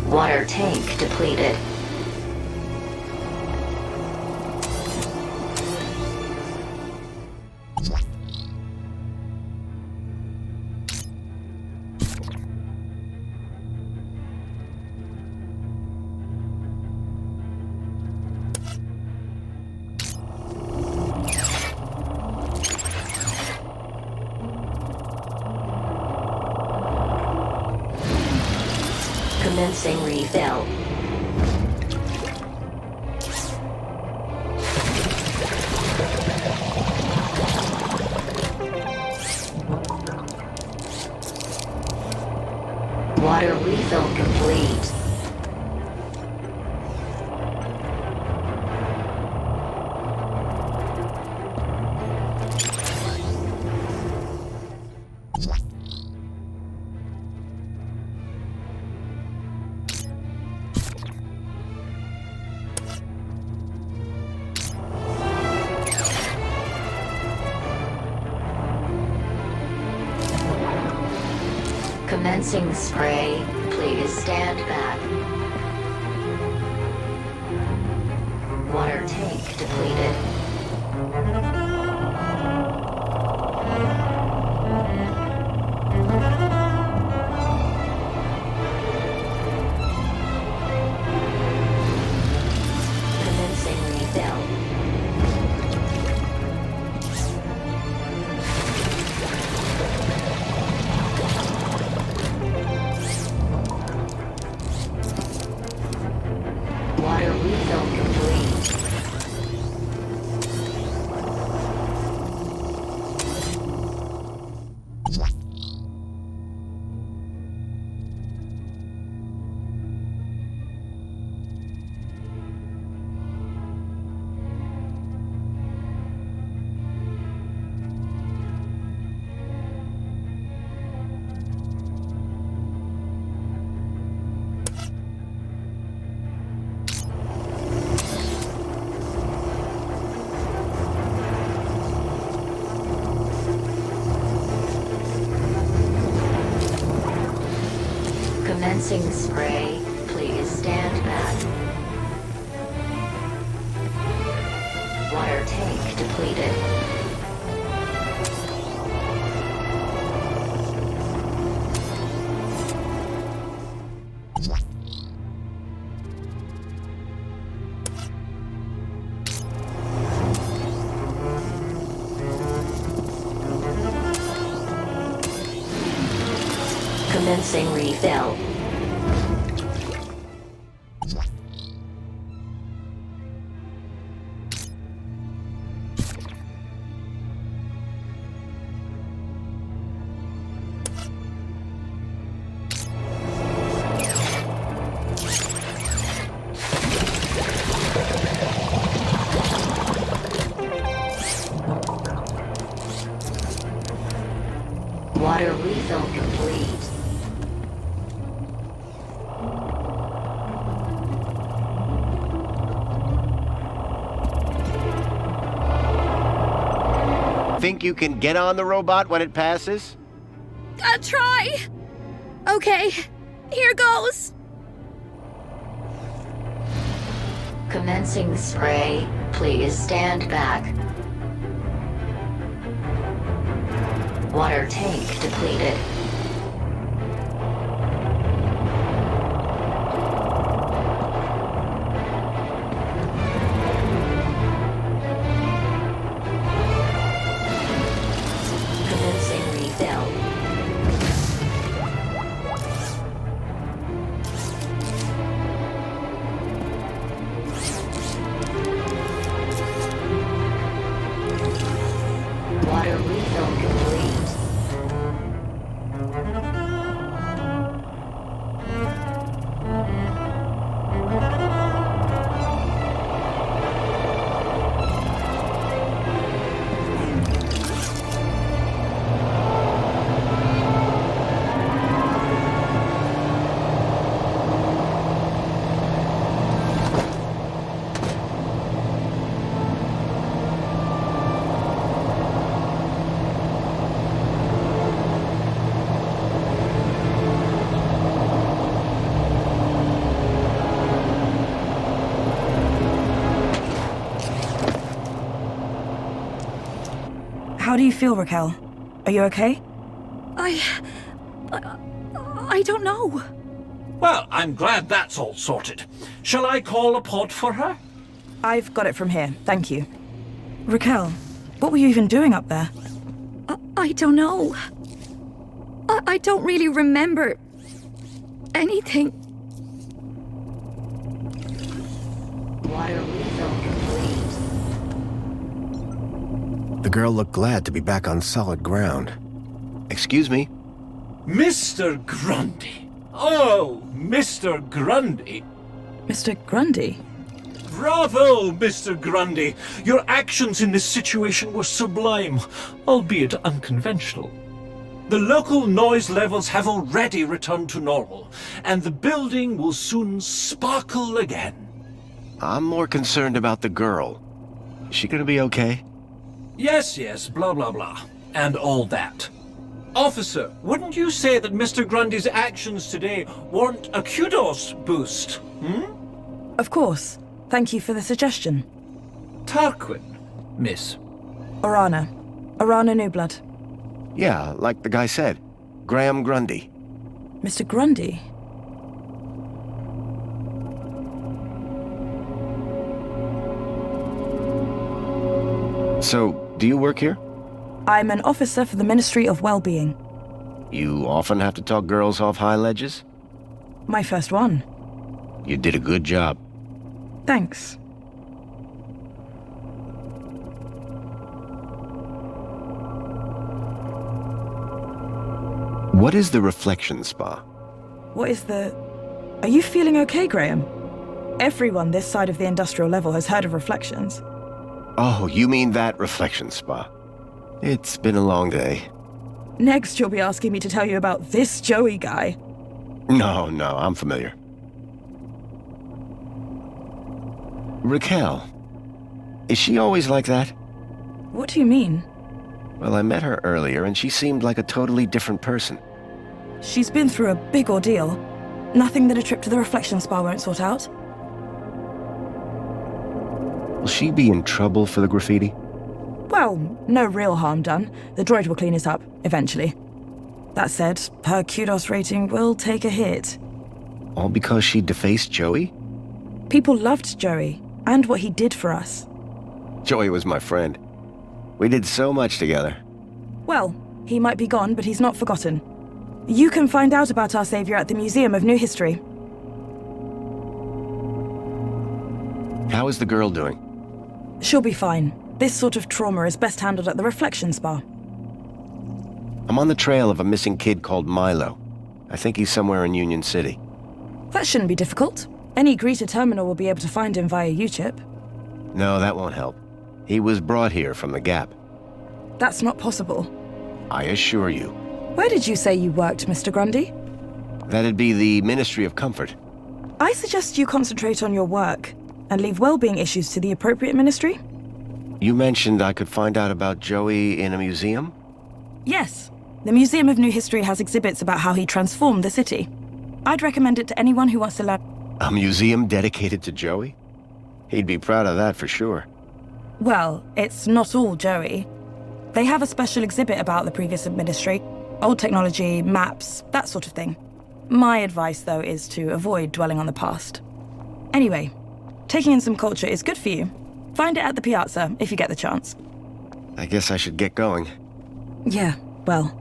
Water tank depleted. Commencing refill. Water refill complete. Commencing spray, please stand back. Water tank depleted. Commencing refill. Water Commencing spray. Please stand back. Water tank depleted. Commencing refill. Water refill complete. Think you can get on the robot when it passes? I'll try. Okay, here goes. Commencing spray. Please stand back. Water tank depleted. Commencing refill. Water refill complete. How do you feel, Raquel? Are you okay? I don't know. Well, I'm glad that's all sorted. Shall I call a pod for her? I've got it from here, thank you. Raquel, what were you even doing up there? I don't know. I don't really remember anything. Water refill complete. The girl looked glad to be back on solid ground. Excuse me? Mr. Grundy. Oh, Mr. Grundy. Mr. Grundy? Bravo, Mr. Grundy. Your actions in this situation were sublime, albeit unconventional. The local noise levels have already returned to normal, and the building will soon sparkle again. I'm more concerned about the girl. Is she gonna be okay? Yes, blah, blah, blah, and all that. Officer, wouldn't you say that Mr. Grundy's actions today warrant a kudos boost, Of course. Thank you for the suggestion. Tarquin, miss. Orana. Orana Newblood. Yeah, like the guy said. Graham Grundy. Mr. Grundy? So, do you work here? I'm an officer for the Ministry of Well-being. You often have to talk girls off high ledges? My first one. You did a good job. Thanks. What is the reflection spa? What is the... Are you feeling okay, Graham? Everyone this side of the industrial level has heard of reflections. Oh, you mean that reflection spa. It's been a long day. Next, you'll be asking me to tell you about this Joey guy. No, I'm familiar. Raquel. Is she always like that? What do you mean? Well, I met her earlier and she seemed like a totally different person. She's been through a big ordeal. Nothing that a trip to the reflection spa won't sort out. Will she be in trouble for the graffiti? Well, no real harm done. The droid will clean it up, eventually. That said, her kudos rating will take a hit. All because she defaced Joey? People loved Joey, and what he did for us. Joey was my friend. We did so much together. Well, he might be gone, but he's not forgotten. You can find out about our savior at the Museum of New History. How is the girl doing? She'll be fine. This sort of trauma is best handled at the reflection spa. I'm on the trail of a missing kid called Milo. I think he's somewhere in Union-City. That shouldn't be difficult. Any Greeter terminal will be able to find him via U-chip. No, that won't help. He was brought here from the Gap. That's not possible. I assure you. Where did you say you worked, Mr. Grundy? That'd be the Ministry of Comfort. I suggest you concentrate on your work and leave well-being issues to the appropriate ministry. You mentioned I could find out about Joey in a museum? Yes. The Museum of New History has exhibits about how he transformed the city. I'd recommend it to anyone who wants to learn. A museum dedicated to Joey? He'd be proud of that for sure. Well, it's not all Joey. They have a special exhibit about the previous administration. Old technology, maps, that sort of thing. My advice, though, is to avoid dwelling on the past. Anyway, taking in some culture is good for you. Find it at the piazza, if you get the chance. I guess I should get going. Yeah, well,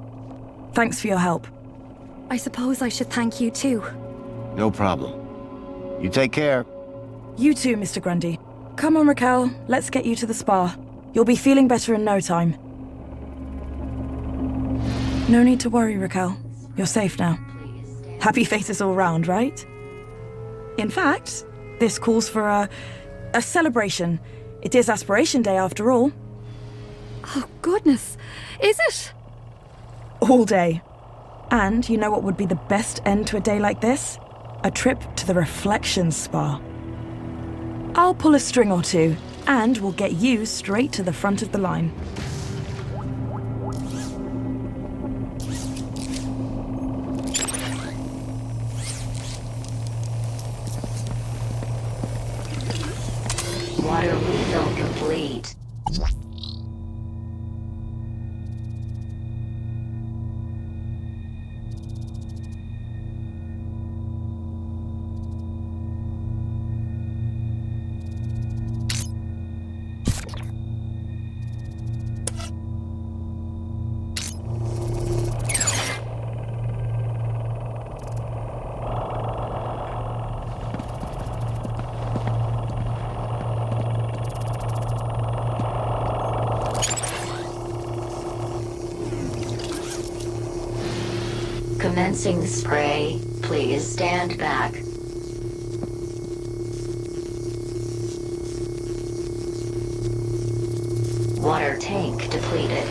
thanks for your help. I suppose I should thank you too. No problem. You take care. You too, Mr. Grundy. Come on, Raquel, let's get you to the spa. You'll be feeling better in no time. No need to worry, Raquel. You're safe now. Happy faces all round, right? In fact, this calls for a celebration. It is Aspiration Day after all. Oh, goodness. Is it? All day. And you know what would be the best end to a day like this? A trip to the reflection spa. I'll pull a string or two, and we'll get you straight to the front of the line. Water refill complete. Commencing spray. Please stand back. Water tank depleted.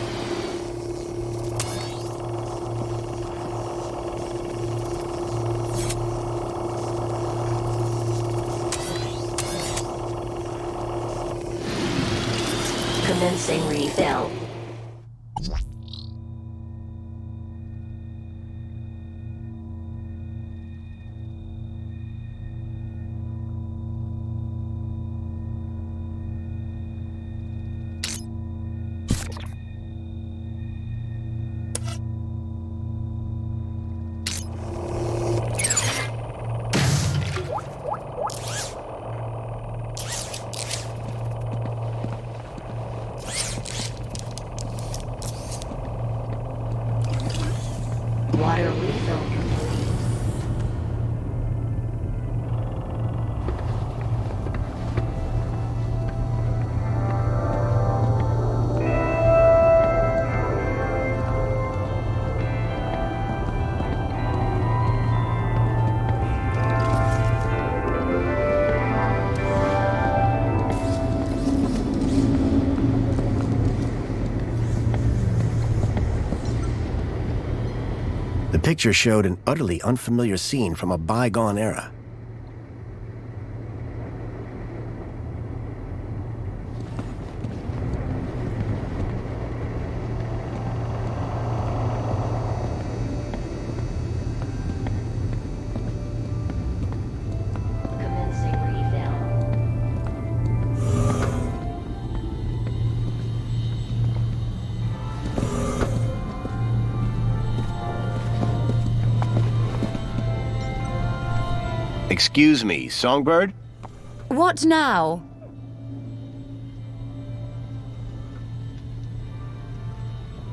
Commencing refill. Water refill complete. The picture showed an utterly unfamiliar scene from a bygone era. Excuse me, Songbird? What now?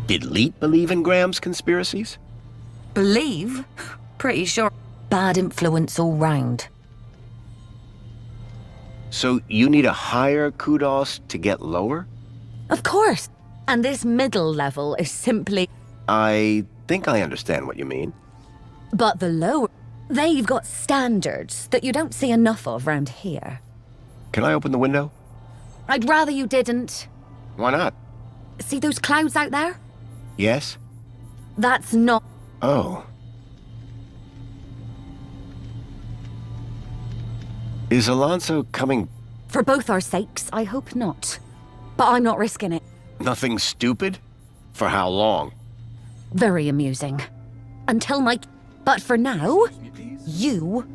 Did Leet believe in Graham's conspiracies? Believe? Pretty sure. Bad influence all round. So you need a higher kudos to get lower? Of course. And this middle level is simply... I think I understand what you mean. But the lower... They've got standards that you don't see enough of round here. Can I open the window? I'd rather you didn't. Why not? See those clouds out there? Yes? That's not... Oh. Is Alonso coming? For both our sakes, I hope not. But I'm not risking it. Nothing stupid? For how long? Very amusing. Until my... But for now, you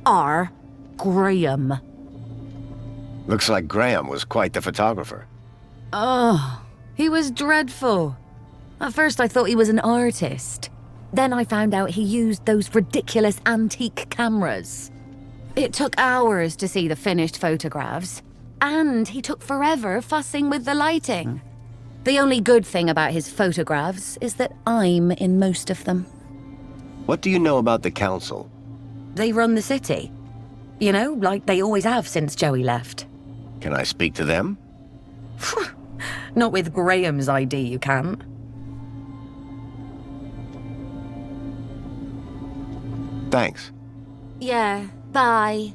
are Graham. Looks like Graham was quite the photographer. Oh, he was dreadful. At first I thought he was an artist. Then I found out he used those ridiculous antique cameras. It took hours to see the finished photographs, and he took forever fussing with the lighting. The only good thing about his photographs is that I'm in most of them. What do you know about the council? They run the city. You know, like they always have since Joey left. Can I speak to them? Not with Graham's ID, you can't. Thanks. Yeah, bye.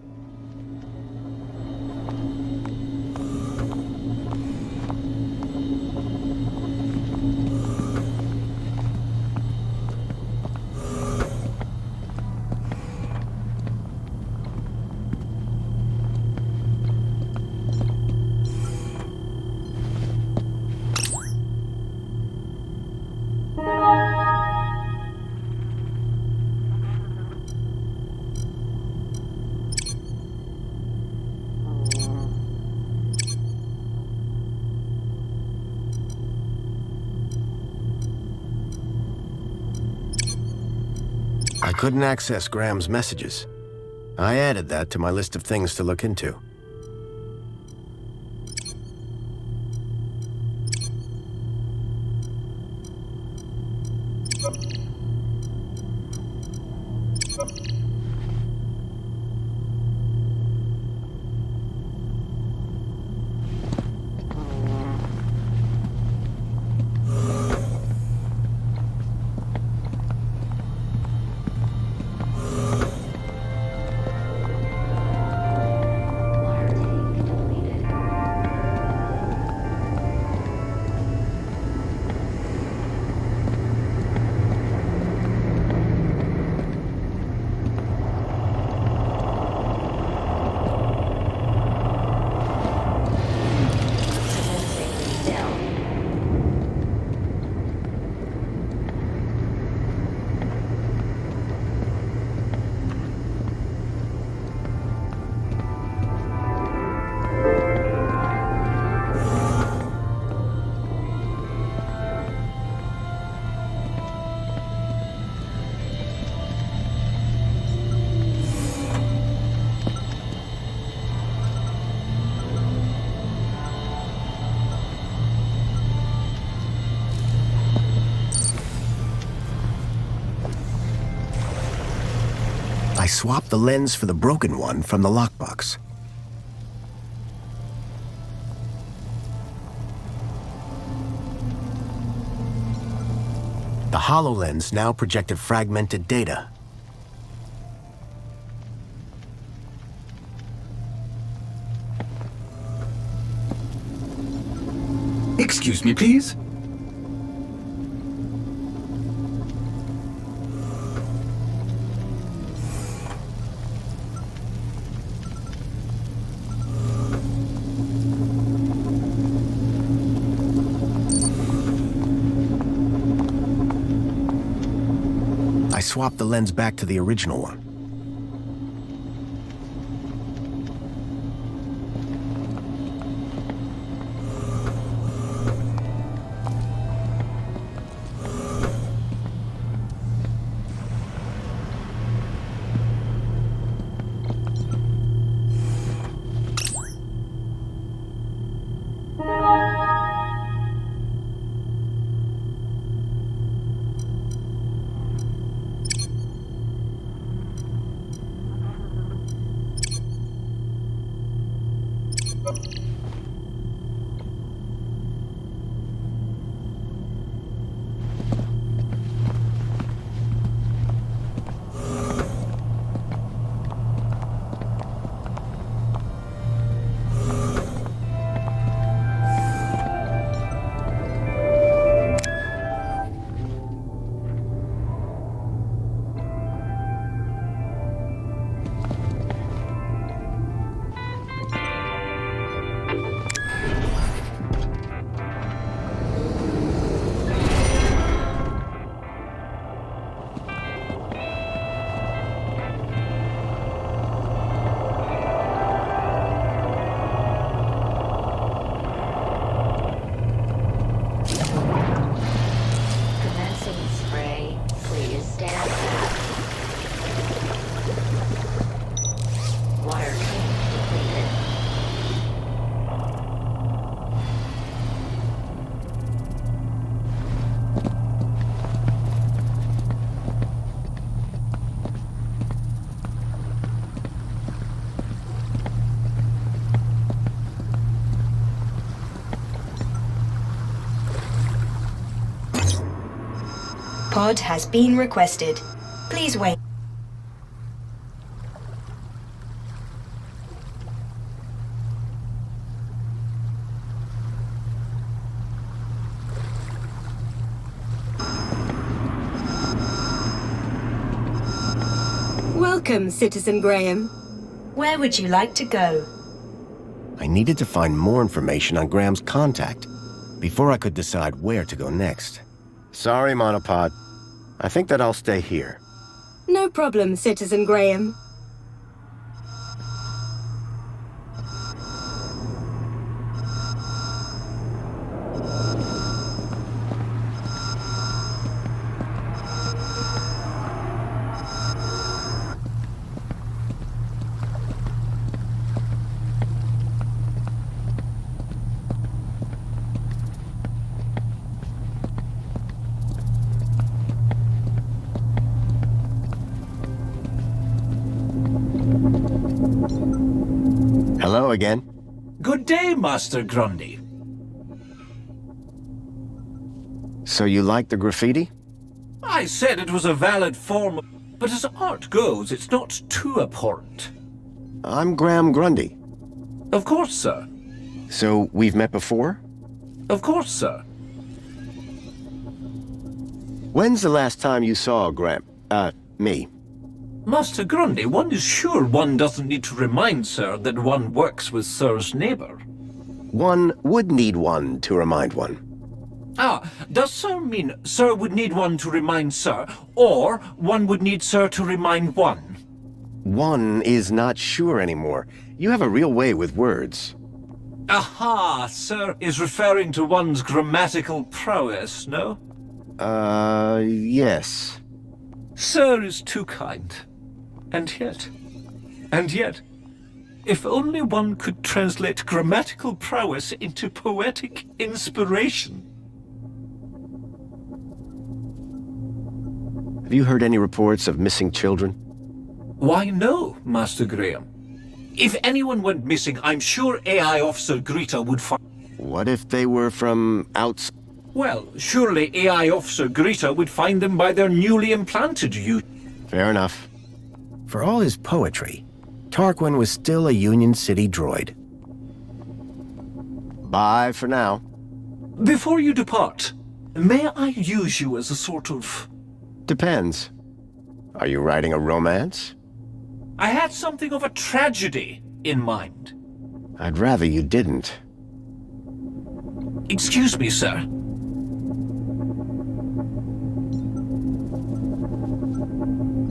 I couldn't access Graham's messages. I added that to my list of things to look into. I swapped the lens for the broken one from the lockbox. The HoloLens now projected fragmented data. Excuse me, please. I swapped the lens back to the original one. pod has been requested. Please wait. Welcome, Citizen Graham. Where would you like to go? I needed to find more information on Graham's contact before I could decide where to go next. Sorry, Monopod. I think that I'll stay here. No problem, Citizen Graham. Hello again. Good day, Master Grundy. So you like the graffiti? I said it was a valid form, but as art goes, it's not too abhorrent. I'm Graham Grundy. Of course, sir. So we've met before? Of course, sir. When's the last time you saw me? Master Grundy, one is sure one doesn't need to remind Sir that one works with Sir's neighbor. One would need one to remind one. Ah, does Sir mean Sir would need one to remind Sir, or one would need Sir to remind one? One is not sure anymore. You have a real way with words. Aha, Sir is referring to one's grammatical prowess, no? Yes. Sir is too kind. And yet, if only one could translate grammatical prowess into poetic inspiration. Have you heard any reports of missing children? Why, no, Master Graham. If anyone went missing, I'm sure AI Officer Greta would find... What if they were from outside? Well, surely AI Officer Greta would find them by their newly implanted Fair enough. For all his poetry, Tarquin was still a Union-siti droid. Bye for now. Before you depart, may I use you as a sort of... Depends. Are you writing a romance? I had something of a tragedy in mind. I'd rather you didn't. Excuse me, sir.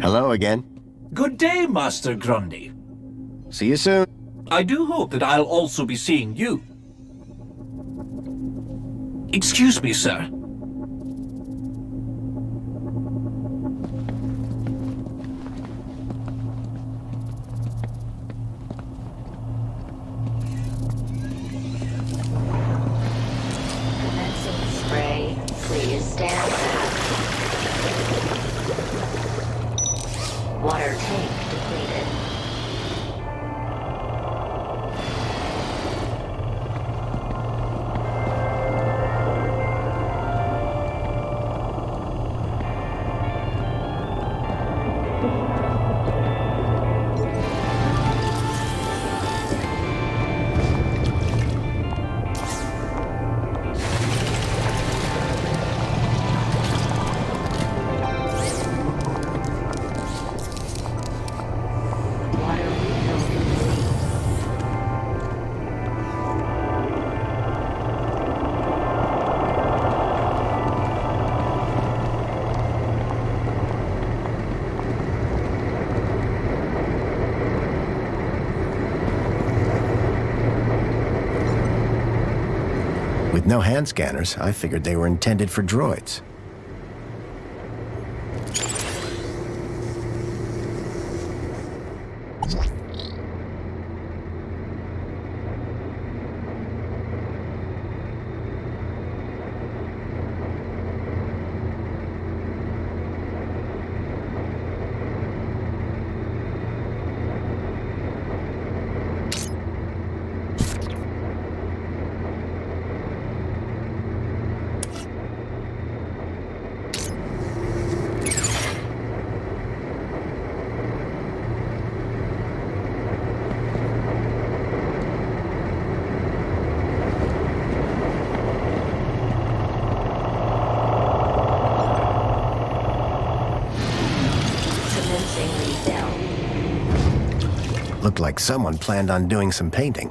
Hello again. Good day, Master Grundy. See you soon. I do hope that I'll also be seeing you. Excuse me, sir. Commencing spray. Please stand back. Water tank depleted. With no hand scanners, I figured they were intended for droids. Looked like someone planned on doing some painting.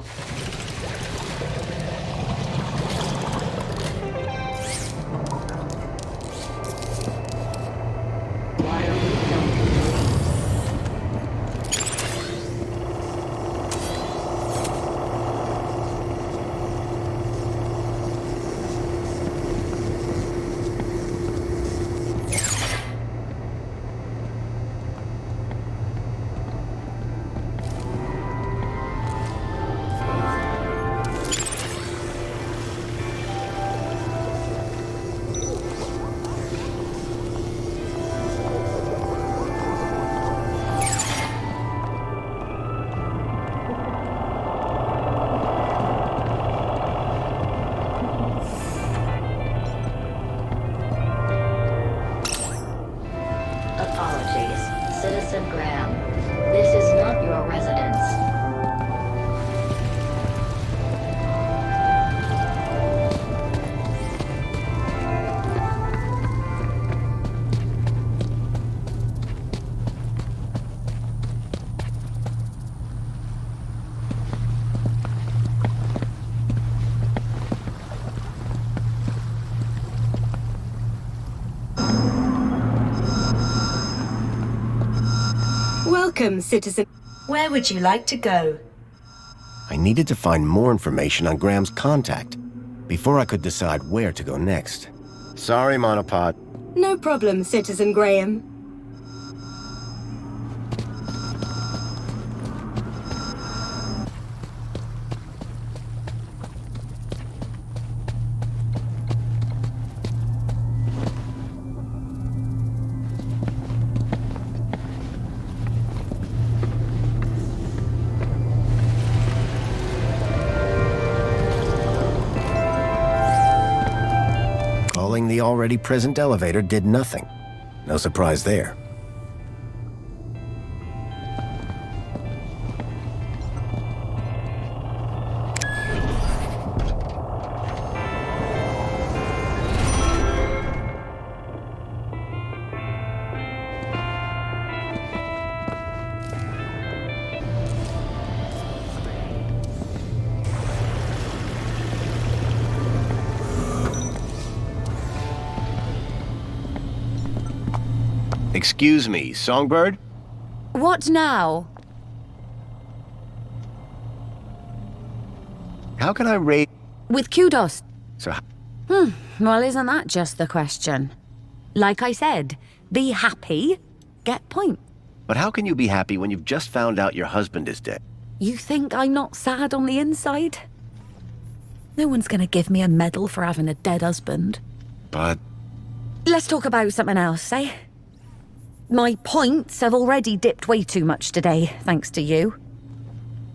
Citizen Graham, this is not your residence. Welcome, citizen. Where would you like to go? I needed to find more information on Graham's contact before I could decide where to go next. Sorry, Monopod. No problem, Citizen Graham. Calling the already present elevator did nothing. No surprise there. Excuse me, Songbird? What now? How can I rate... With kudos. So, Well, isn't that just the question? Like I said, be happy, get point. but how can you be happy when you've just found out your husband is dead? You think I'm not sad on the inside? No one's gonna give me a medal for having a dead husband. But... Let's talk about something else, eh? My points have already dipped way too much today, thanks to you.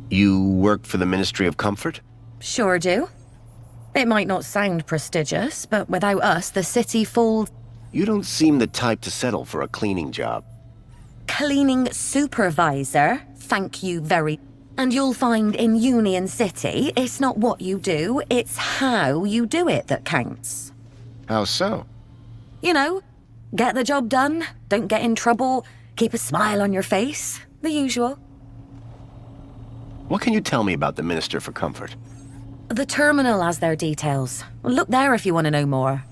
You work for the Ministry of Comfort? Sure do. It might not sound prestigious, but without us, the city falls... You don't seem the type to settle for a cleaning job. Cleaning supervisor, thank you very... And you'll find in Union-siti, it's not what you do, it's how you do it that counts. How so? You know, get the job done, don't get in trouble, keep a smile on your face, the usual. What can you tell me about the Minister for Comfort? The terminal has their details. Look there if you want to know more.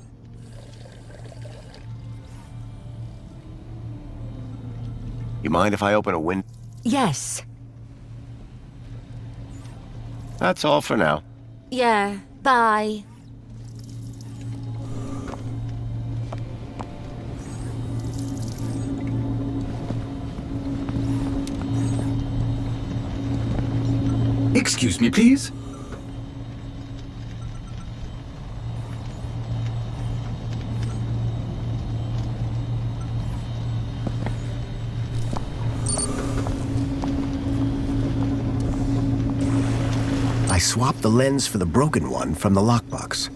You mind if I open a window? Yes. That's all for now. Yeah, bye. Excuse me, please. I swapped the lens for the broken one from the lockbox.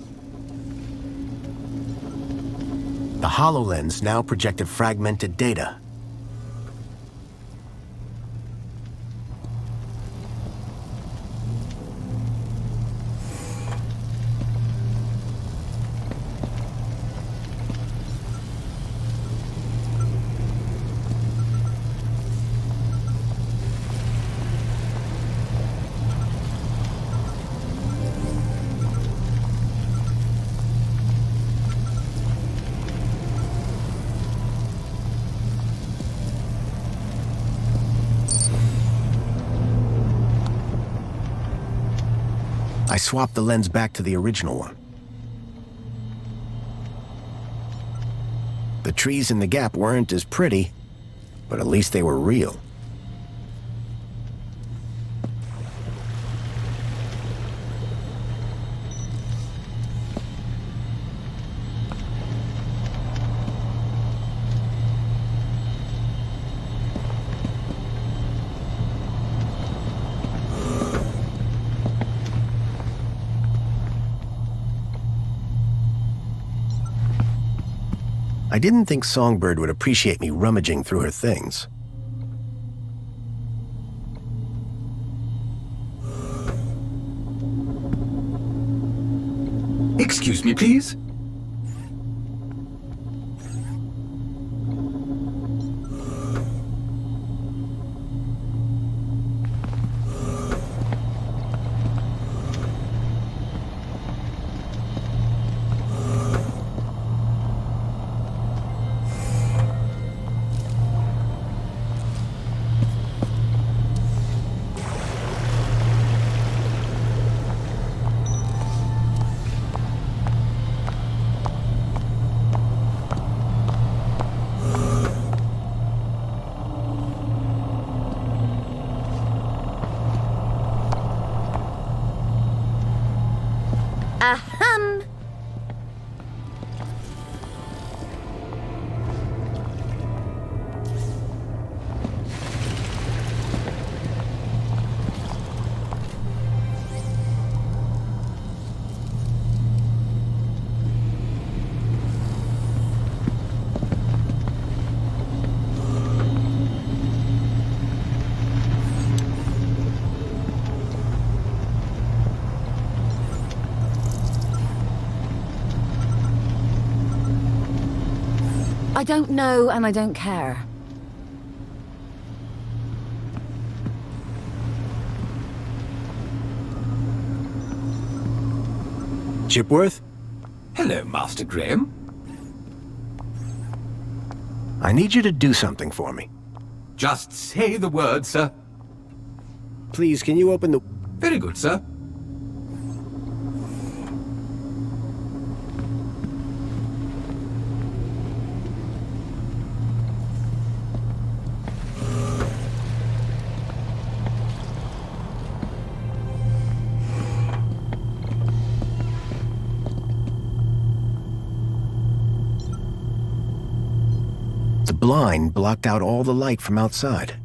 The HoloLens now projected fragmented data. I swapped the lens back to the original one. The trees in the gap weren't as pretty, but at least they were real. I didn't think Songbird would appreciate me rummaging through her things. Excuse me, please. Ahem. I don't know and I don't care. Chipworth? Hello, Master Graham. I need you to do something for me. Just say the word, sir. Please, can you open the... Very good, sir. The blind blocked out all the light from outside.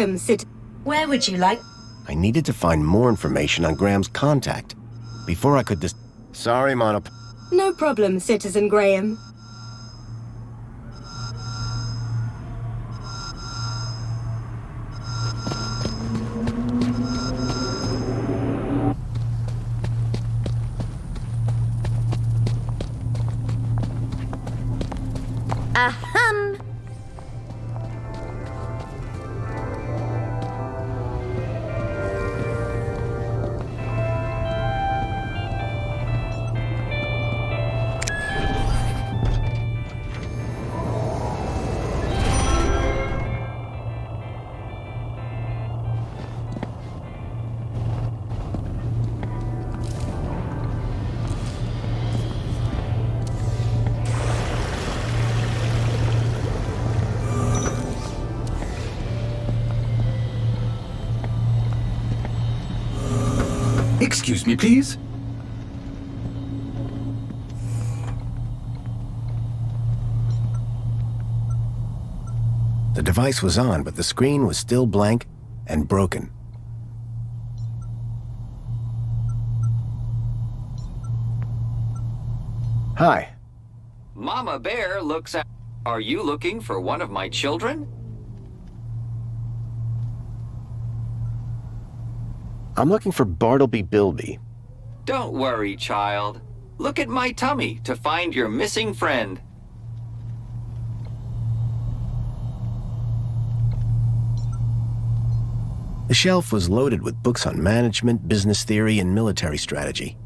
Welcome, Where would you like? I needed to find more information on Graham's contact before I could Sorry, No problem, Citizen Graham. Ahem. Excuse me, please. The device was on, but the screen was still blank and broken. Hi. Mama Bear looks at... Are you looking for one of my children? I'm looking for Bartleby Bilby. Don't worry, child. Look at my tummy to find your missing friend. The shelf was loaded with books on management, business theory, and military strategy.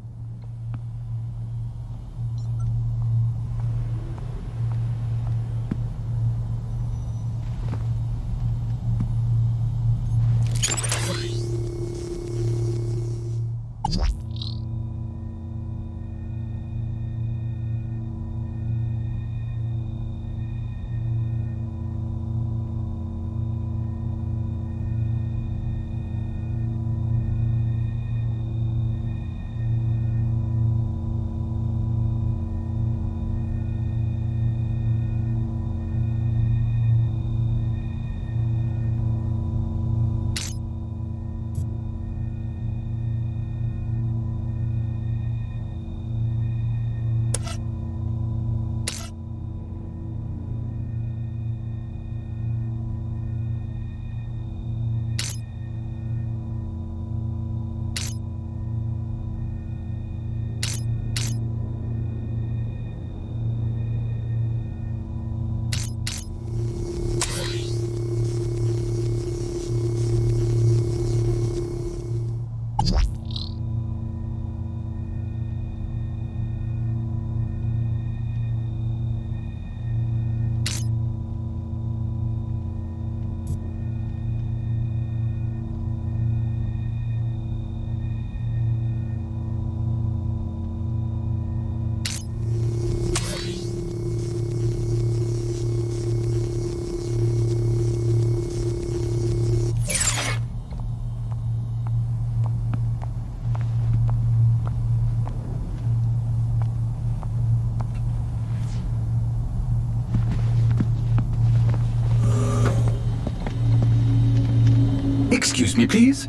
Excuse me, please.